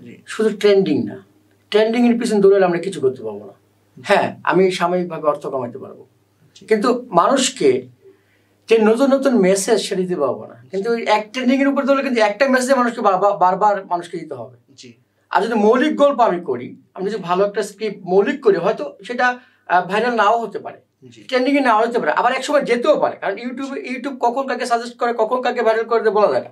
A: জি,
B: শুধু ট্রেন্ডিং না। ট্রেন্ডিং এর পিছনে দৌড়ালে আমরা কিছু করতে পারবো না। হ্যাঁ, আমি সাময়িকভাবে অর্থ কামাইতে পারবো, কিন্তু মানুষকে যে নতুন নতুন মেসেজ সেটা দিতে পারবো না। কিন্তু ওই এক ট্রেন্ডিং এর উপর ধরলে কিন্তু একটা মেসেজ মানুষকে বারবার মানুষকে দিতে হবে।
A: জি,
B: আর যদি মৌলিক গল্প আমি করি, আমি যদি ভালো একটা স্ক্রিপ্ট মৌলিক করি, হয়তো সেটা ভাইরাল নাও হতে পারে, ট্রেন্ডিং এ নাও হতে পারে, আবার এক সময় যেতেও পারে, কারণ ইউটিউব কখন কাকে সাজেস্ট করে, কখন কাকে ভাইরাল করে দেয় বলা যায় না।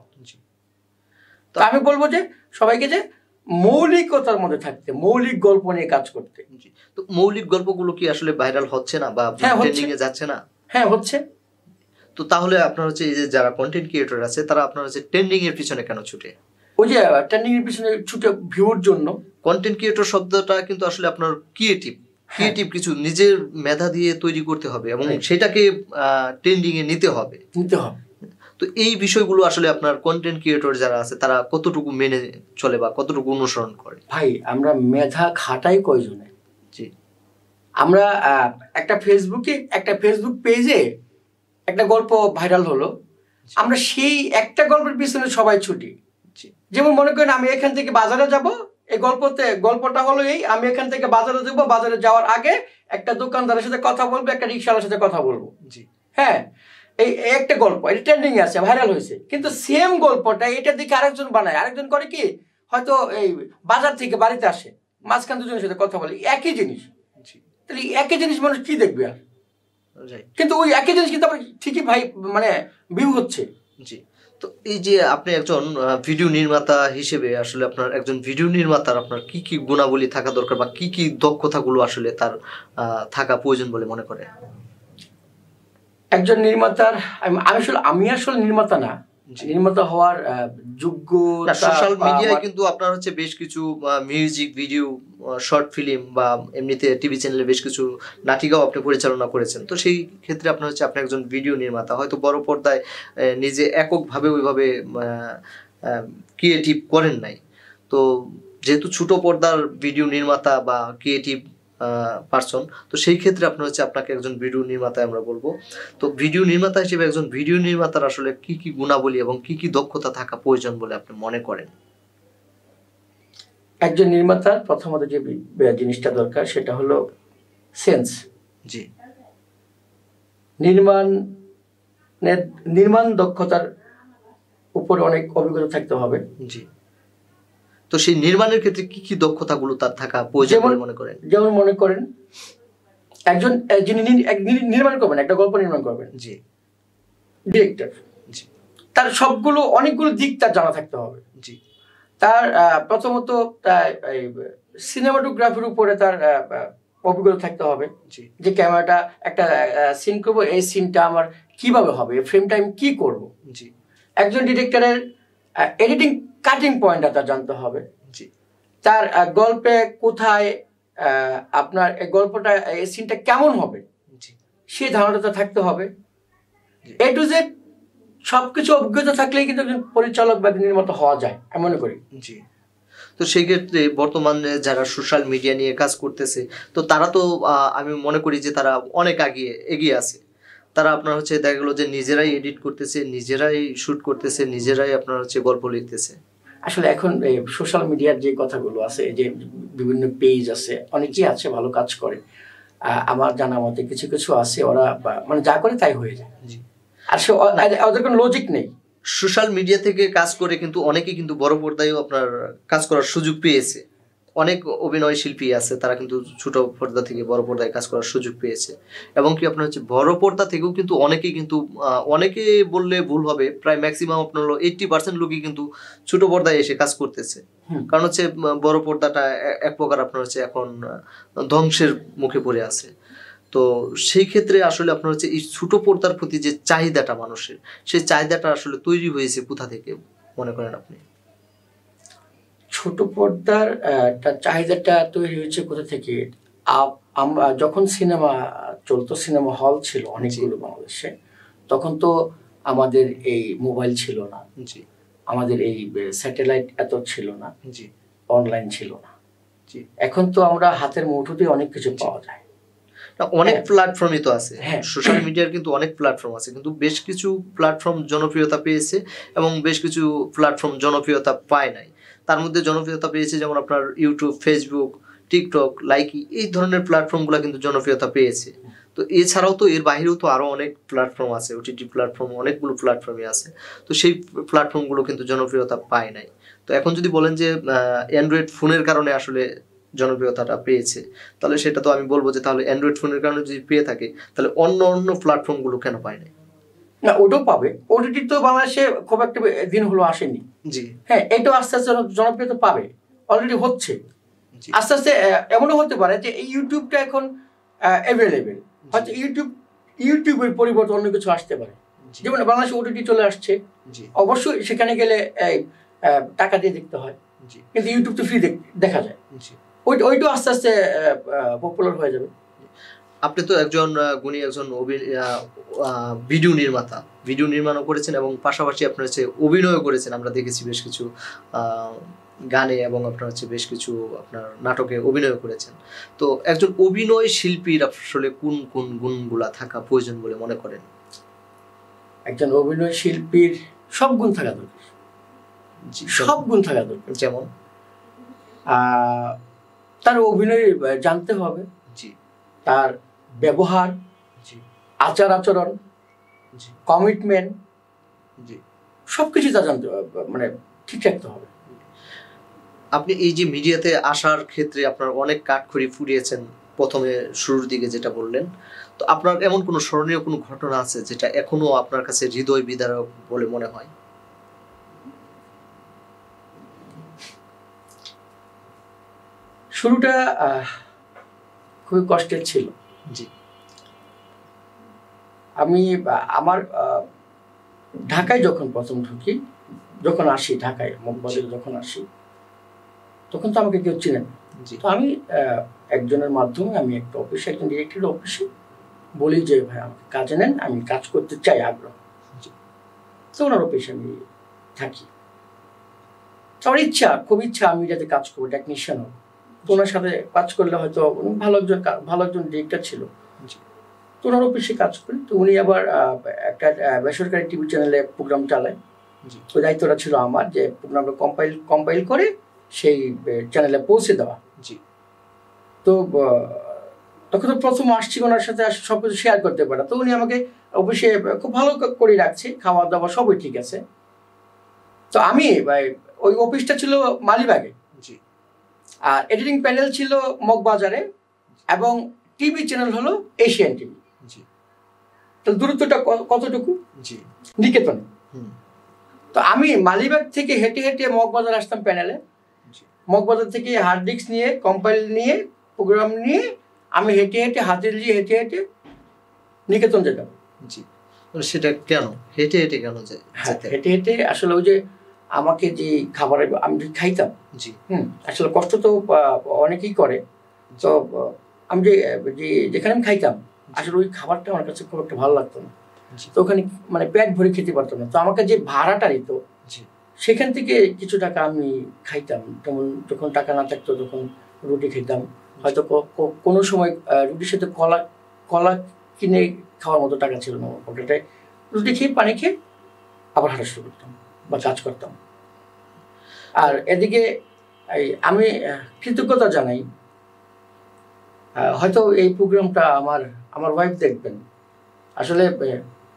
B: তো আমি বলবো যে সবাইকে যে মৌলিকতার মধ্যে থাকতে, মৌলিক গল্প নিয়ে কাজ করতে।
A: তো মৌলিক গল্পগুলো কি আসলে ভাইরাল হচ্ছে না, বা ট্রেন্ডিং এ যাচ্ছে না?
B: হ্যাঁ, হচ্ছে।
A: তো তাহলে আপনার হচ্ছে এই যে যারা কন্টেন্ট ক্রিয়েটর আছে তারা আপনার হচ্ছে ট্রেন্ডিং এর পিছনে কেন ছুটে?
B: ওই যে ট্রেন্ডিং এর পিছনে ছুটে ভিউর জন্য।
A: কন্টেন্ট ক্রিয়েটর শব্দটা কিন্তু আসলে আপনার ক্রিয়েটিভ কিছু নিজের মেধা দিয়ে তৈরি করতে হবে এবং সেটাকে ট্রেন্ডিং এ নিতে হবে। তো এই বিষয়গুলো আসলে আপনার কন্টেন্ট ক্রিয়েটর যারা আছে তারা কতটুকু মেনে চলে বা কতটুকু অনুসরণ করে?
B: ভাই, আমরা মেধা খাটাই কয়জনে?
A: জি,
B: আমরা একটা ফেসবুক পেজে একটা গল্প ভাইরাল হলো, আমরা সেই একটা গল্পের পিছনে সবাই ছুটি। যেমন মনে করেন আমি এখান থেকে বাজারে যাব, এই গল্পটা হলো এই, আমি এখান থেকে বাজারে যাবো, বাজারে যাওয়ার আগে একটা দোকানদারের সাথে কথা বলবো, একটা রিক্সাওয়ালার সাথে কথা বলবো।
A: জি,
B: হ্যাঁ, এই একটা গল্প, এটা ট্রেন্ডিং আছে, ভাইরাল হয়েছে, কিন্তু সেম গল্পটা এটা দেখে আরেকজন বানায়, আরেকজন করে কি, হয়তো এই বাজার থেকে বাড়িতে আসে, মাঝখান দুজনের সাথে কথা বলে, একই জিনিস। তাহলে একই জিনিস মানুষ কি দেখবে আর? কিন্তু ওই একই জিনিস কিন্তু আবার ঠিকই ভাই মানে ভিউ হচ্ছে।
A: জি। তো এই যে আপনি একজন ভিডিও নির্মাতা হিসেবে আসলে আপনার একজন ভিডিও নির্মাতার আপনার কি কি গুণাবলী থাকা দরকার, বা কি কি দক্ষতাগুলো আসলে তার থাকা প্রয়োজন বলে মনে করেন?
B: একজন নির্মাতার, আমি আসলে নির্মাতা না, নির্মাতা হওয়ার যোগ্য।
A: সোশ্যাল মিডিয়ায় কিন্তু আপনার হচ্ছে বেশ কিছু মিউজিক ভিডিও, শর্ট ফিল্ম, বা এমনিতে টিভি চ্যানেলে বেশ কিছু নাটিকাও আপনি পরিচালনা করেছেন। তো সেই ক্ষেত্রে আপনার হচ্ছে আপনি একজন ভিডিও নির্মাতা, হয়তো বড় পর্দায় নিজে এককভাবে ওইভাবে ক্রিয়েটিভ করেন নাই। তো যেহেতু ছোট পর্দার ভিডিও নির্মাতা বা ক্রিয়েটিভ পারসন, তো সেই ক্ষেত্রে আপনার হচ্ছে আপনাকে একজন ভিডিও নির্মাতা আমরা বলবো। তো ভিডিও নির্মাতা হিসেবে একজন ভিডিও নির্মাতার আসলে কি কি গুণাবলী এবং কি কি দক্ষতা থাকা প্রয়োজন বলে আপনি মনে করেন?
B: একজন নির্মাতার প্রথমত যে জিনিসটা দরকার সেটা হলো সেন্স।
A: জি,
B: নির্মাণ দক্ষতার উপরে অনেক অভিজ্ঞতা থাকতে হবে।
A: জি। তো সেই নির্মাণের ক্ষেত্রে কি কি দক্ষতাগুলো তার থাকা প্রয়োজন বলে মনে করেন?
B: যেমন মনে করেন একজন যিনি নির্মাণ করবেন, একটা গল্প নির্মাণ করবেন,
A: জি,
B: ডিরেক্টর,
A: জি,
B: তার অনেকগুলো দিক তার জানা থাকতে হবে।
A: জি,
B: তার প্রথমত সিনেমাটোগ্রাফির উপরে তার অভিজ্ঞতা থাকতে হবে, যে ক্যামেরাটা একটা সিন করবো, এই সিনটা আমার কিভাবে হবে, ফ্রেমটা আমি কি করব।
A: জি।
B: একজন ডিরেক্টরের এডিটিং কাটিং পয়েন্টটা তার জানতে হবে।
A: জি।
B: তার গল্পে কোথায় আপনার এই গল্পটা, এই সিনটা কেমন হবে, সেই ধারণাটা থাকতে হবে। এ টু জেড সবকিছু অভিজ্ঞতা থাকলেই কিন্তু একজন পরিচালক বা নির্মাতা হওয়া যায়, আমি মনে করি।
A: জি। তো সেই ক্ষেত্রে বর্তমানে যারা সোশ্যাল মিডিয়া নিয়ে কাজ করতেছে, তো তারা তো আমি মনে করি যে তারা অনেক এগিয়ে আছে। তারা আপনার হচ্ছে দেখা গেলো যে নিজেরাই এডিট করতেছে, নিজেরাই শুট করতেছে, নিজেরাই আপনার হচ্ছে গল্প লিখতেছে।
B: আসলে এখন সোশ্যাল মিডিয়ার যে কথাগুলো আছে, যে বিভিন্ন পেজ আছে, অনেকেই আছে ভালো কাজ করে, আমার জানা মতে কিছু কিছু আছে ওরা মানে যা করে তাই হয়ে যায়, আর সে ওদের কোনো লজিক নেই।
A: সোশ্যাল মিডিয়া থেকে কাজ করে কিন্তু অনেকেই কিন্তু বড় পর্দায়ও আপনার কাজ করার সুযোগ পেয়েছে। অনেক অভিনয় শিল্পী আছে তারা কিন্তু ছোট পর্দা থেকে বড় পর্দায় কাজ করার সুযোগ পেয়েছে, এবং কি আপনার হচ্ছে বড় পর্দা থেকেও কিন্তু অনেকেই কিন্তু অনেকে বললে ভুল হবে, প্রায় ম্যাক্সিমাম আপনার 80% লোকই কিন্তু ছোট পর্দায় এসে কাজ করতেছে। কারণ হচ্ছে বড় পর্দাটা এক প্রকার আপনার হচ্ছে এখন ধ্বংসের মুখে পড়ে আছে। তো সেই ক্ষেত্রে আসলে আপনার হচ্ছে এই ছোট পর্দার প্রতি যে চাহিদাটা মানুষের, সেই চাহিদাটা আসলে তৈরি হয়েছে কোথা থেকে মনে করেন আপনি?
B: ছোট পর্দার চাহিদাটা তৈরি হয়েছে কোথা থেকে? আমরা যখন সিনেমা চলতো, সিনেমা হল ছিল অনেকগুলো বাংলাদেশে, তখন তো আমাদের এই মোবাইল ছিল না, আমাদের এই স্যাটেলাইট এত ছিল না, অনলাইন ছিল না। এখন তো আমরা হাতের মুঠোতে অনেক কিছু পাওয়া যায়,
A: অনেক প্ল্যাটফর্মই তো আছে। সোশ্যাল মিডিয়ার কিন্তু অনেক প্ল্যাটফর্ম আছে, কিন্তু বেশ কিছু প্ল্যাটফর্ম জনপ্রিয়তা পেয়েছে এবং বেশ কিছু প্ল্যাটফর্ম জনপ্রিয়তা পায় নাই। তার মধ্যে জনপ্রিয়তা পেয়েছে যেমন আপনার ইউটিউব, ফেসবুক, টিকটক, লাইকি, এই ধরনের প্ল্যাটফর্মগুলো কিন্তু জনপ্রিয়তা পেয়েছে। তো এছাড়াও তো এর বাইরেও তো আরো অনেক প্ল্যাটফর্ম আছে, ওটিটি প্ল্যাটফর্ম, অনেকগুলো প্ল্যাটফর্মই আছে। তো সেই প্ল্যাটফর্মগুলো কিন্তু জনপ্রিয়তা পায় নাই। তো এখন যদি বলেন যে অ্যান্ড্রয়েড ফোনের কারণে আসলে জনপ্রিয়তাটা পেয়েছে, তাহলে সেটা তো আমি বলবো যে তাহলে অ্যান্ড্রয়েড ফোনের কারণে যদি পেয়ে থাকে, তাহলে অন্য অন্য প্ল্যাটফর্মগুলো কেন পায় নাই?
B: না, ওটাও পাবে। ওটিটি তো বাংলাদেশে খুব একটা দিন হলো আসেনি। হ্যাঁ, এটাও আস্তে আস্তে জনপ্রিয়তা পাবে, অলরেডি হচ্ছে। আস্তে আস্তে এমনও হতে পারে যে এই ইউটিউবটা এখন অ্যাভেলেবেল, হয়তো ইউটিউবের পরিবর্তে অন্য কিছু আসতে পারে। যেমন বাংলাদেশে ওটিটি চলে আসছে, অবশ্যই সেখানে গেলে টাকা দিয়ে দেখতে হয়, কিন্তু ইউটিউব তো ফ্রি দেখা যায়। ওইটাও আস্তে আস্তে পপুলার হয়ে যাবে।
A: আপনি তো একজন গুণী একজন ভিডিও নির্মাতা, ভিডিও নির্মাণও করেছেন এবং পাশাপাশি আপনার হচ্ছে অভিনয়ও করেছেন। আমরা দেখেছি বেশ কিছু গানে এবং আপনার হচ্ছে বেশ কিছু আপনার নাটকে অভিনয় করেছেন। তো একজন অভিনয় শিল্পীর আসলে কোন কোন গুণগুলা থাকা প্রয়োজন বলে মনে করেন?
B: একজন অভিনয় শিল্পীর সব গুণ থাকা দরকার, সব গুণ থাকা দরকার।
A: যেমন
B: তার অভিনয় জানতে হবে, তার ব্যবহার, আচার আচরণ, কমিটমেন্ট, সবকিছু তা জানতে হবে, মানে ঠিক রাখতে হবে।
A: আপনি এই যে মিডিয়াতে আসার ক্ষেত্রে আপনার অনেক কাঠখড়ি ফুরিয়েছেন প্রথমে শুরুর দিকে যেটা বললেন, তো আপনার এমন কোনো স্মরণীয় কোনো ঘটনা আছে যেটা এখনো আপনার কাছে হৃদয় বিদারক বলে মনে হয়?
B: শুরুটা খুবই কষ্টের ছিল। আমি আমার ঢাকায় যখন প্রথম ঢুকি, যখন আসি ঢাকায় মগবাজারে যখন আসি, তখন তো আমাকে কেউ চিনেন। তো আমি একজনের মাধ্যমে আমি একটা অফিসে, একজন ডিরেক্টরের অফিসে বলি যে ভাই আমাকে কাজে নেন, আমি কাজ করতে চাই, আগ্রহ। তো ওনার অফিসে আমি থাকি, আমার ইচ্ছা, খুব ইচ্ছা আমি যাতে কাজ করবো, টেকনিশিয়ান হবো। তো ওনার সাথে কাজ করলে হয়তো ভালো একজন ডিরেক্টর ছিল, তো ওনার অফিসে কাজ করি। তো উনি আবার একটা বেসরকারি টিভি চ্যানেলে প্রোগ্রাম চালায়, তো দায়িত্বটা ছিল আমার যে প্রোগ্রামটা কম্পাইল করে সেই চ্যানেলে পৌঁছে দেওয়া। তো তখন তো প্রথম আসছি, ওনার সাথে সব কিছু শেয়ার করতে পারে। তো উনি আমাকে অফিসে খুব ভালো করে রাখছে, খাওয়া দাওয়া সবই ঠিক আছে। তো আমি ওই অফিসটা ছিল মালিবাগে, আর এডিটিং প্যানেল ছিল মগবাজারে, এবং টিভি চ্যানেল হলো এশিয়ান টিভি। তো দূরত্বটা কতটুকু? নিকেতনে। তো আমি মালিবাগ থেকে হেঁটে হেঁটে মগবাজার আসতাম প্যানেলে, মগবাজার থেকে হার্ড ডিস্ক নিয়ে, কম্পাইল নিয়ে, প্রোগ্রাম নিয়ে আমি হেঁটে হেঁটে হাতে নিয়ে হেঁটে হেঁটে নিকেতন যেতাম।
A: সেটা কেন হেঁটে হেঁটে কেন যায়?
B: হেঁটে হেঁটে আসলে ওই যে আমাকে যে খাবার আমি যে খাইতাম, আসলে কষ্ট তো অনেকেই করে। তো আমি যেখানে আমি খাইতাম, আসলে ওই খাবারটা আমার কাছে খুব একটা ভালো লাগতো না। তো ওখানে মানে পেট ভরে খেতে পারতাম না। তো আমাকে যে ভাড়াটা দিত, সেখান থেকে কিছু টাকা আমি খাইতাম। যেমন যখন টাকা না থাকতো তখন রুটি খেতাম, হয়তো কোনো সময় রুটির সাথে কলা কিনে খাওয়ার মতো টাকা ছিল না পকেটে। রুটি খেয়ে পানি খেয়ে আবার হাঁটা শুরু করতাম বা কাজ করতাম। আর এদিকে আমি কৃতজ্ঞতা জানাই হয়তো এই প্রোগ্রামটা আমার আমার ওয়াইফ দেখবেন। আসলে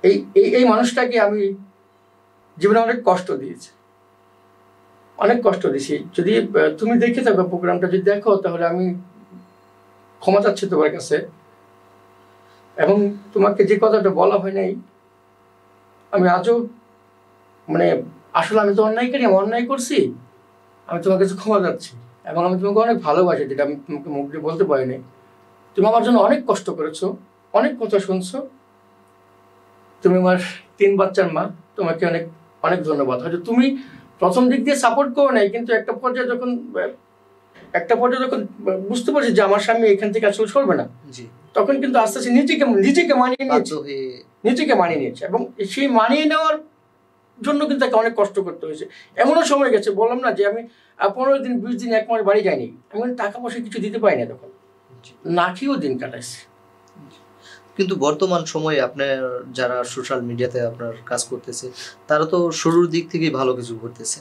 B: এই এই এই মানুষটাকে আমি জীবনে অনেক কষ্ট দিয়েছি, অনেক কষ্ট দিয়েছি। যদি তুমি দেখে থাকো প্রোগ্রামটা, যদি দেখো তাহলে আমি ক্ষমা চাচ্ছি তোমার কাছে। এবং তোমাকে যে কথাটা বলা হয় নাই, আমি আজও মানে আসলে আমি তো অন্যায়কারী, আমি অন্যায় করছি, আমি তোমার কাছে ক্ষমা চাচ্ছি। এবং আমি তোমাকে অনেক ভালোবাসি, যেটা আমি তোমাকে মুখ দিয়ে বলতে পারি নাই। তুমি আমার জন্য অনেক কষ্ট করেছো, অনেক কথা শুনছো। তুমি আমার 3 বাচ্চার মা, তোমাকে অনেক অনেক ধন্যবাদ। হয়তো তুমি প্রথম দিক দিয়ে সাপোর্ট করো নাই, কিন্তু একটা পর্যায়ে যখন বুঝতে পারছি যে আমার স্বামী এখান থেকে আসলে সরবে না, তখন কিন্তু আস্তে আস্তে নিজেকে মানিয়ে নিয়েছে। এবং সেই মানিয়ে নেওয়ার জন্য কিন্তু তাকে অনেক কষ্ট করতে হয়েছে। এমনও সময় গেছে, বললাম না যে আমি 15 দিন 20 দিন 1 মাস বাড়ি যাইনি, আমি টাকা পয়সা কিছু দিতে পারি না, তখন না খেয়েও দিন কাটাইছি।
A: কিন্তু বর্তমান সময়ে আপনার যারা সোশ্যাল মিডিয়াতে আপনার কাজ করতেছে, তারা তো শুরুর দিক থেকেই ভালো কিছু করতেছে।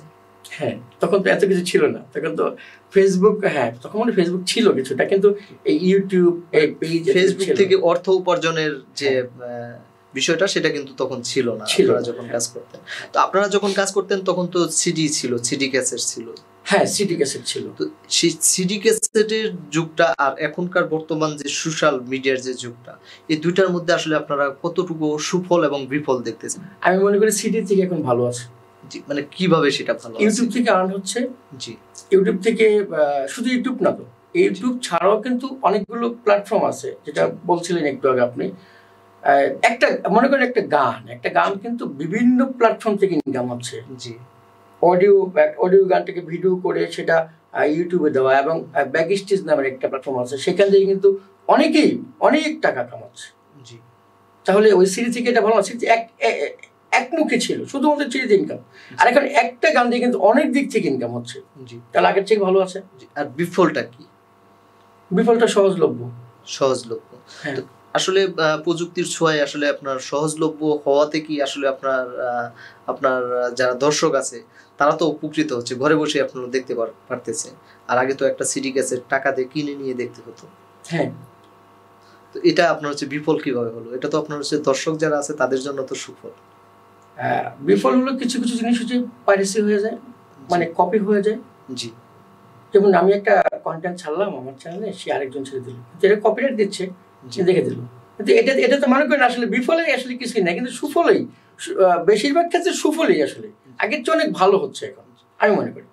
B: হ্যাঁ, তখন তো এত কিছু ছিল না, তখন তো ফেসবুক, হ্যাঁ তখন মানে ফেসবুক ছিল কিছুটা, কিন্তু এই ইউটিউব, এই পেজ,
A: ফেসবুক থেকে অর্থ উপার্জনের যে বিষয়টা, সেটা কিন্তু তখন ছিল না আপনারা যখন কাজ করতেন। তো আপনারা যখন কাজ করতেন তখন তো সিডি ছিল, সিডি ক্যাসেট ছিল।
B: হ্যাঁ, সিডি ক্যাসেট ছিল।
A: তো সেই সিডি ক্যাসেটের যুগটা আর এখনকার বর্তমান যে সোশ্যাল মিডিয়ার যে যুগটা, এই দুইটার মধ্যে আসলে আপনারা কতটুকু সুফল এবং বিফল দেখতেছেন?
B: আমি মনে করি সিডি থেকে এখন ভালো আছে।
A: জি, মানে কিভাবে সেটা ভালো?
B: ইউটিউব থেকে আর্ন হচ্ছে। জি, ইউটিউব থেকে, শুধু ইউটিউব না তো, ইউটিউব ছাড়াও কিন্তু অনেকগুলো প্ল্যাটফর্ম আছে, যেটা বলছিলেন একটু আগে আপনি। একটা মনে করেন একটা গান কিন্তু বিভিন্ন প্ল্যাটফর্ম থেকে ইনকাম হচ্ছে। জি, অডিও গানটাকে ভিডিও করে সেটা ইউটিউবে দেওয়া, এবং ব্যাক স্টেজ নামের একটা প্ল্যাটফর্ম আছে, সেখান থেকে কিন্তু অনেকেই অনেক টাকা কামাচ্ছে। জি, তাহলে ওই সিরিজ থেকে এটা ভালো আছে, একমুখী ছিল, শুধুমাত্র সিরিজ ইনকাম। আর এখন একটা গান দিয়ে কিন্তু অনেক দিক থেকে ইনকাম হচ্ছে। জি, তাহলে আগের থেকে ভালো আছে।
A: আর বিফলটা কি?
B: বিফলটা সহজলভ্য।
A: হ্যাঁ, আসলে প্রযুক্তির ছোঁয়ায় আসলে আপনার সহজলভ্য হওয়াতে কি আসলে আপনার যারা দর্শক আছে তারা তো উপকৃত হচ্ছে, ঘরে বসে আপনারা দেখতে পারতেছে। আর আগে তো একটা সিডি ক্যাসেট টাকা দিয়ে কিনে নিয়ে দেখতে হতো।
B: হ্যাঁ,
A: তো এটা আপনার হচ্ছে বিফল কিভাবে হলো? এটা তো আপনার হচ্ছে দর্শক যারা আছে তাদের জন্য তো সুফল।
B: বিফল হলো কিছু কিছু জিনিস হচ্ছে পাইরেসি হয়ে যায়, মানে কপি হয়ে যায়।
A: জি,
B: যেমন আমি একটা কন্টেন্ট ছাড়লাম আমার চ্যানেলে, সে আরেকজন ছেড়ে দিল, যেটা কপিরাইট দিচ্ছে, দেখে দিল। কিন্তু এটা তো মনে করেন আসলে বিফলেই আসলে কিছুই না, কিন্তু সুফলেই, বেশিরভাগ ক্ষেত্রে সুফলেই আসলে আগের চেয়ে অনেক ভালো হচ্ছে এখন, আমি মনে করি।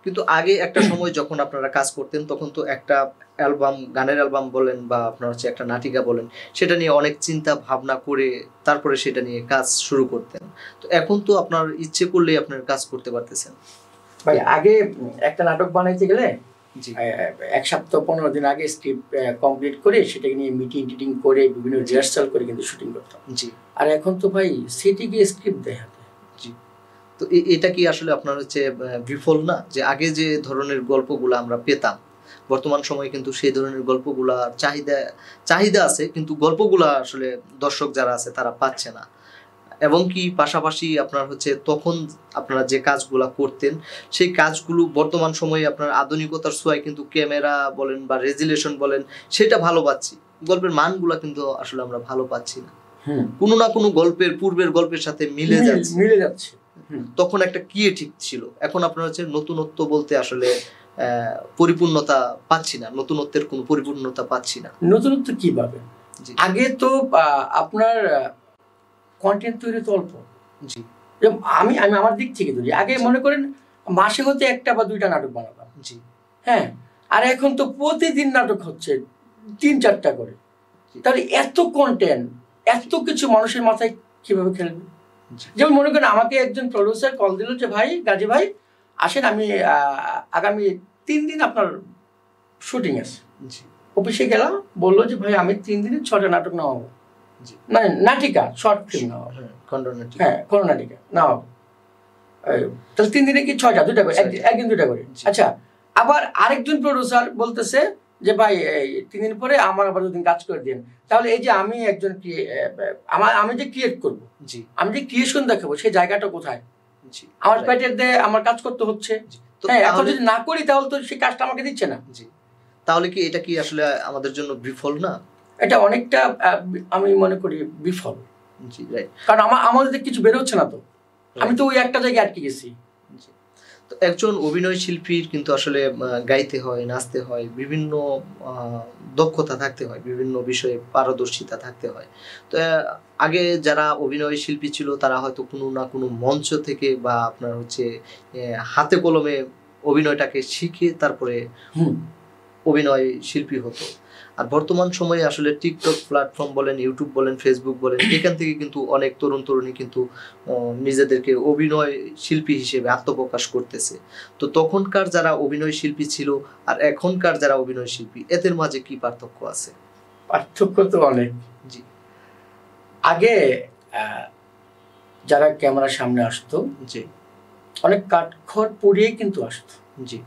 A: কিন্তু আগে একটা সময় যখন আপনারা কাজ করতেন, তখন তো একটা অ্যালবাম, গানের অ্যালবাম বলেন বা আপনার হচ্ছে একটা নাটিকা বলেন, সেটা নিয়ে অনেক চিন্তা ভাবনা করে তারপরে সেটা নিয়ে কাজ শুরু করতেন। তো এখন তো আপনার ইচ্ছে করলেই আপনার কাজ করতে পারতেছেন।
B: ভাই, আগে একটা নাটক বানাইতে গেলে 1 সপ্তাহ 15 দিন আগে স্ক্রিপ্ট কমপ্লিট করে সেটাকে নিয়ে মিটিং করে বিভিন্ন রিহার্সাল করে কিন্তু শুটিং করতাম। জি, আর এখন তো ভাই সেটি গিয়ে স্ক্রিপ্ট দেয় হাতে।
A: জি, তো এটা কি আসলে আপনার হচ্ছে বিফল না? যে আগে যে ধরনের গল্পগুলো আমরা পেতাম, বর্তমান সময়ে কিন্তু সেই ধরনের গল্পগুলা চাহিদা আছে, কিন্তু গল্পগুলা আসলে দর্শক যারা আছে তারা পাচ্ছে না। এবং কি পাশাপাশি আপনার হচ্ছে তখন আপনারা যে কাজগুলা করতেন, সেই কাজগুলো বর্তমান সময়ে আপনার আধুনিকতার ছোঁয়ায় কিন্তু ক্যামেরা বলেন বা রেজুলেশন বলেন, সেটা ভালো পাচ্ছি, গল্পের মানগুলা কিন্তু আসলে আমরা ভালো পাচ্ছি না। কোনো না কোনো গল্পের পূর্বের গল্পের সাথে মিলে যাচ্ছে। তখন একটা ক্রিয়েটিভ ছিল, এখন আপনার হচ্ছে নতুনত্ব বলতে আসলে পরিপূর্ণতা পাচ্ছি না, নতুনত্বের কোনো পরিপূর্ণতা পাচ্ছি না।
B: নতুনত্ব কিভাবে? আগে তো আপনার কন্টেন্ট তৈরি তো অল্প। জি, আমি আমার দিক থেকে ধরি, আগে মনে করেন মাসে হতে 1টা বা 2টা নাটক বানাতাম। জি, হ্যাঁ, আর এখন তো প্রতিদিন নাটক হচ্ছে 3-4টা করে। তাহলে এত কন্টেন্ট, এত কিছু মানুষের মাথায় কিভাবে খেলবে? যেমন মনে করেন আমাকে একজন প্রডিউসার কল দিল যে ভাই, গাজী ভাই আসেন, আমি আগামী 3 দিন আপনার শুটিং আছে। অফিসে গেলাম, বললো যে ভাই আমি 3 দিনে 6টা নাটক নেওয়াবো, মানে নাটিকা, শর্ট ফিল্ম নেওয়া, হ্যাঁ খণ্ডনাটিকা নেওয়া। তাহলে 3 দিনে কি 6টা, 2টা করে, একদিন 2টা করে। আচ্ছা, আবার আরেকজন প্রডিউসার বলতেছে যে ভাই 3 দিন পরে আমার আবার 2 দিন কাজ করে দিন। তাহলে এই যে আমি একজন আমি যে ক্রিয়েট করবো, আমি যে ক্রিয়েশন দেখাবো, সেই জায়গাটা কোথায়? আমার পেটের দিয়ে আমার কাজ করতে হচ্ছে। হ্যাঁ, এখন যদি না করি তাহলে তো সেই কাজটা আমাকে দিচ্ছে না।
A: তাহলে কি এটা কি আসলে আমাদের জন্য বিফল না?
B: এটা অনেকটা আমি মনে করি বিফল।
A: জি, রাইট।
B: কারণ আমাদের কিছু বের হচ্ছে না তো, আমি তো ওই একটা জায়গায় আটকে গেছি।
A: তো একজন অভিনয় শিল্পীর কিন্তু আসলে গাইতে হয়, নাচতে হয়, বিভিন্ন দক্ষতা থাকতে হয়, বিভিন্ন বিষয়ে পারদর্শিতা থাকতে হয়। তো আগে যারা অভিনয় শিল্পী ছিল তারা হয়তো কোনো না কোনো মঞ্চ থেকে বা আপনার হচ্ছে হাতে কলমে অভিনয়টাকে শিখে তারপরে অভিনয় শিল্পী হতো। আর বর্তমান সময়ে আসলে টিকটক প্ল্যাটফর্ম বলেন, ইউটিউব বলেন, ফেসবুক বলেন, এখান থেকে কিন্তু অনেক তরুণ তরুণী কিন্তু নিজেদেরকে অভিনয় শিল্পী হিসেবে আত্মপ্রকাশ করতেছে। তো তখনকার যারা অভিনয় শিল্পী ছিল আর এখনকার যারা অভিনয় শিল্পী, এদের মাঝে কি পার্থক্য আছে?
B: পার্থক্য তো অনেক।
A: জি।
B: আগে যারা ক্যামেরার সামনে আসতো,
A: জি,
B: অনেক কাঠখড় পুড়িয়ে কিন্তু আসতো।
A: জি।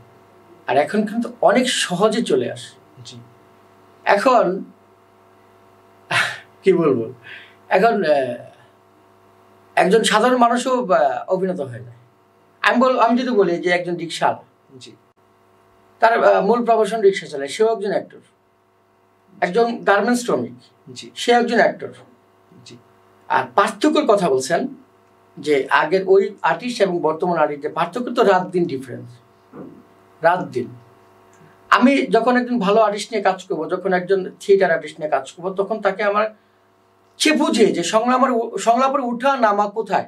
B: আর এখন কিন্তু অনেক সহজে চলে আসে।
A: জি।
B: এখন কি বলবো, এখন একজন সাধারণ মানুষও অভিনেতা হয়ে যায়। আমি যদি বলি যে একজন রিক্সাওয়ালা,
A: জি,
B: তার মূল প্রফেশন রিক্সা চালায়, সেও একজন অ্যাক্টর। একজন গার্মেন্টস শ্রমিক,
A: জি,
B: সে একজন অ্যাক্টর।
A: জি।
B: আর পার্থক্যের কথা বলছেন যে আগের ওই আর্টিস্ট এবং বর্তমান আর্টিস্টের পার্থক্য তো রাত দিন ডিফারেন্স, রাত দিন। আমি যখন একজন ভালো আর্টিস্ট নিয়ে কাজ করবো, যখন একজন থিয়েটার আর্টিস্ট নিয়ে কাজ করবো, তখন তাকে আমার সে বুঝে যে সংলাপের উঠা নামা কোথায়,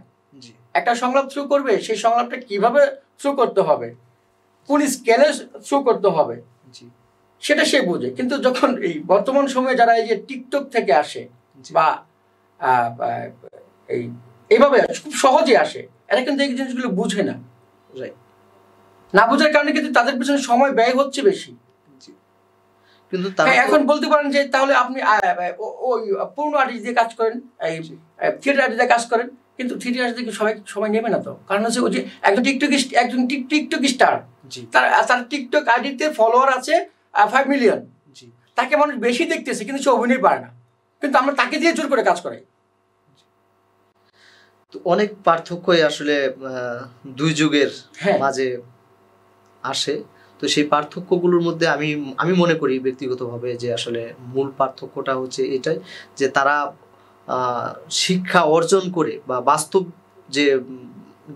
B: একটা সংলাপ থ্রু করবে, সেই সংলাপটা কিভাবে থ্রু করতে হবে, কোন স্কেলে থ্রু করতে হবে, সেটা সে বুঝে। কিন্তু যখন এই বর্তমান সময়ে যারা এই যে টিকটক থেকে আসে বা এইভাবে খুব সহজে আসে, এরা কিন্তু এই জিনিসগুলো বুঝে না। না বোঝার কারণে কিন্তু তাদের পিছনে সময় ব্যয় হচ্ছে বেশি। কিন্তু এখন বলতে পারেন যে তাহলে আপনি ওই পূর্ণ আর্টিস্ট দিয়ে কাজ করেন, এই থিয়েটার আর্টিস্ট দিয়ে কাজ করেন, কিন্তু থিয়েটার আর্টিস্ট দিয়ে সবাই নেবে না তো। কারণ হচ্ছে ওই যে একজন টিকটক স্টার, তার টিকটক আইডিতে ফলোয়ার আছে 5 মিলিয়ন, তাকে মানুষ বেশি দেখতেছে কিন্তু সে অভিনয় পারে না, কিন্তু আমরা তাকে দিয়ে জোর করে কাজ করাই।
A: তো অনেক পার্থক্যই আসলে দুই যুগের মাঝে আসে। তো সেই পার্থক্যগুলোর মধ্যে আমি মনে করি ব্যক্তিগতভাবে যে আসলে মূল পার্থক্যটা হচ্ছে এটাই যে তারা শিক্ষা অর্জন করে বা বাস্তব যে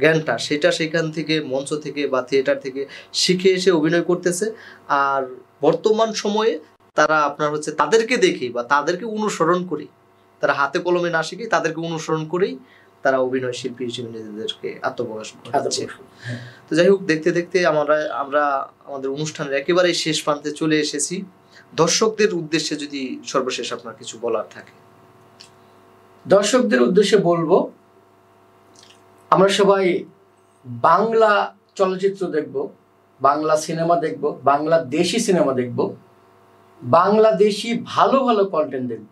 A: জ্ঞানটা সেটা সেখান থেকে মঞ্চ থেকে বা থিয়েটার থেকে শিখে এসে অভিনয় করতেছে। আর বর্তমান সময়ে তারা আপনার হচ্ছে তাদেরকে দেখেই বা তাদেরকে অনুসরণ করে, তারা হাতে কলমে না শিখে তাদেরকে অনুসরণ করেই তারা অভিনয় শিল্পী হিসেবে নিজেদেরকে আত্মপ্রকাশ করছে। তো যাই হোক, দেখতে দেখতে আমরা আমাদের অনুষ্ঠানের একেবারে শেষ প্রান্তে চলে এসেছি। দর্শকদের উদ্দেশ্যে যদি সর্বশেষ আপনার কিছু বলার থাকে।
B: দর্শকদের উদ্দেশ্যে বলবো, আমরা সবাই বাংলা চলচ্চিত্র দেখব, বাংলা সিনেমা দেখব, বাংলাদেশি সিনেমা দেখব, বাংলাদেশি ভালো ভালো কন্টেন্ট দেখব।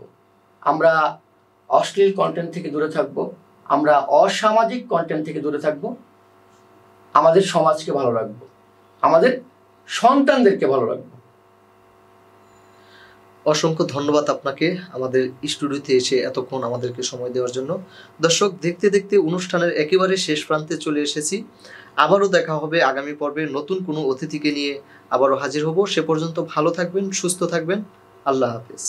B: আমরা অশ্লীল কন্টেন্ট থেকে দূরে থাকব, আমরা অসামাজিক কন্টেন্ট থেকে দূরে থাকব, আমাদের সমাজকে ভালো রাখবো, আমাদের সন্তানদেরকে ভালো রাখবো।
A: অসংখ্য ধন্যবাদ আপনাকে আমাদের স্টুডিওতে এসে এতক্ষণ আমাদেরকে সময় দেওয়ার জন্য। দর্শক, দেখতে দেখতে অনুষ্ঠানের একেবারে শেষ প্রান্তে চলে এসেছি। আবারও দেখা হবে আগামী পর্বে নতুন কোনো অতিথিকে নিয়ে আবারও হাজির হব। সে পর্যন্ত ভালো থাকবেন, সুস্থ থাকবেন। আল্লাহ হাফেজ।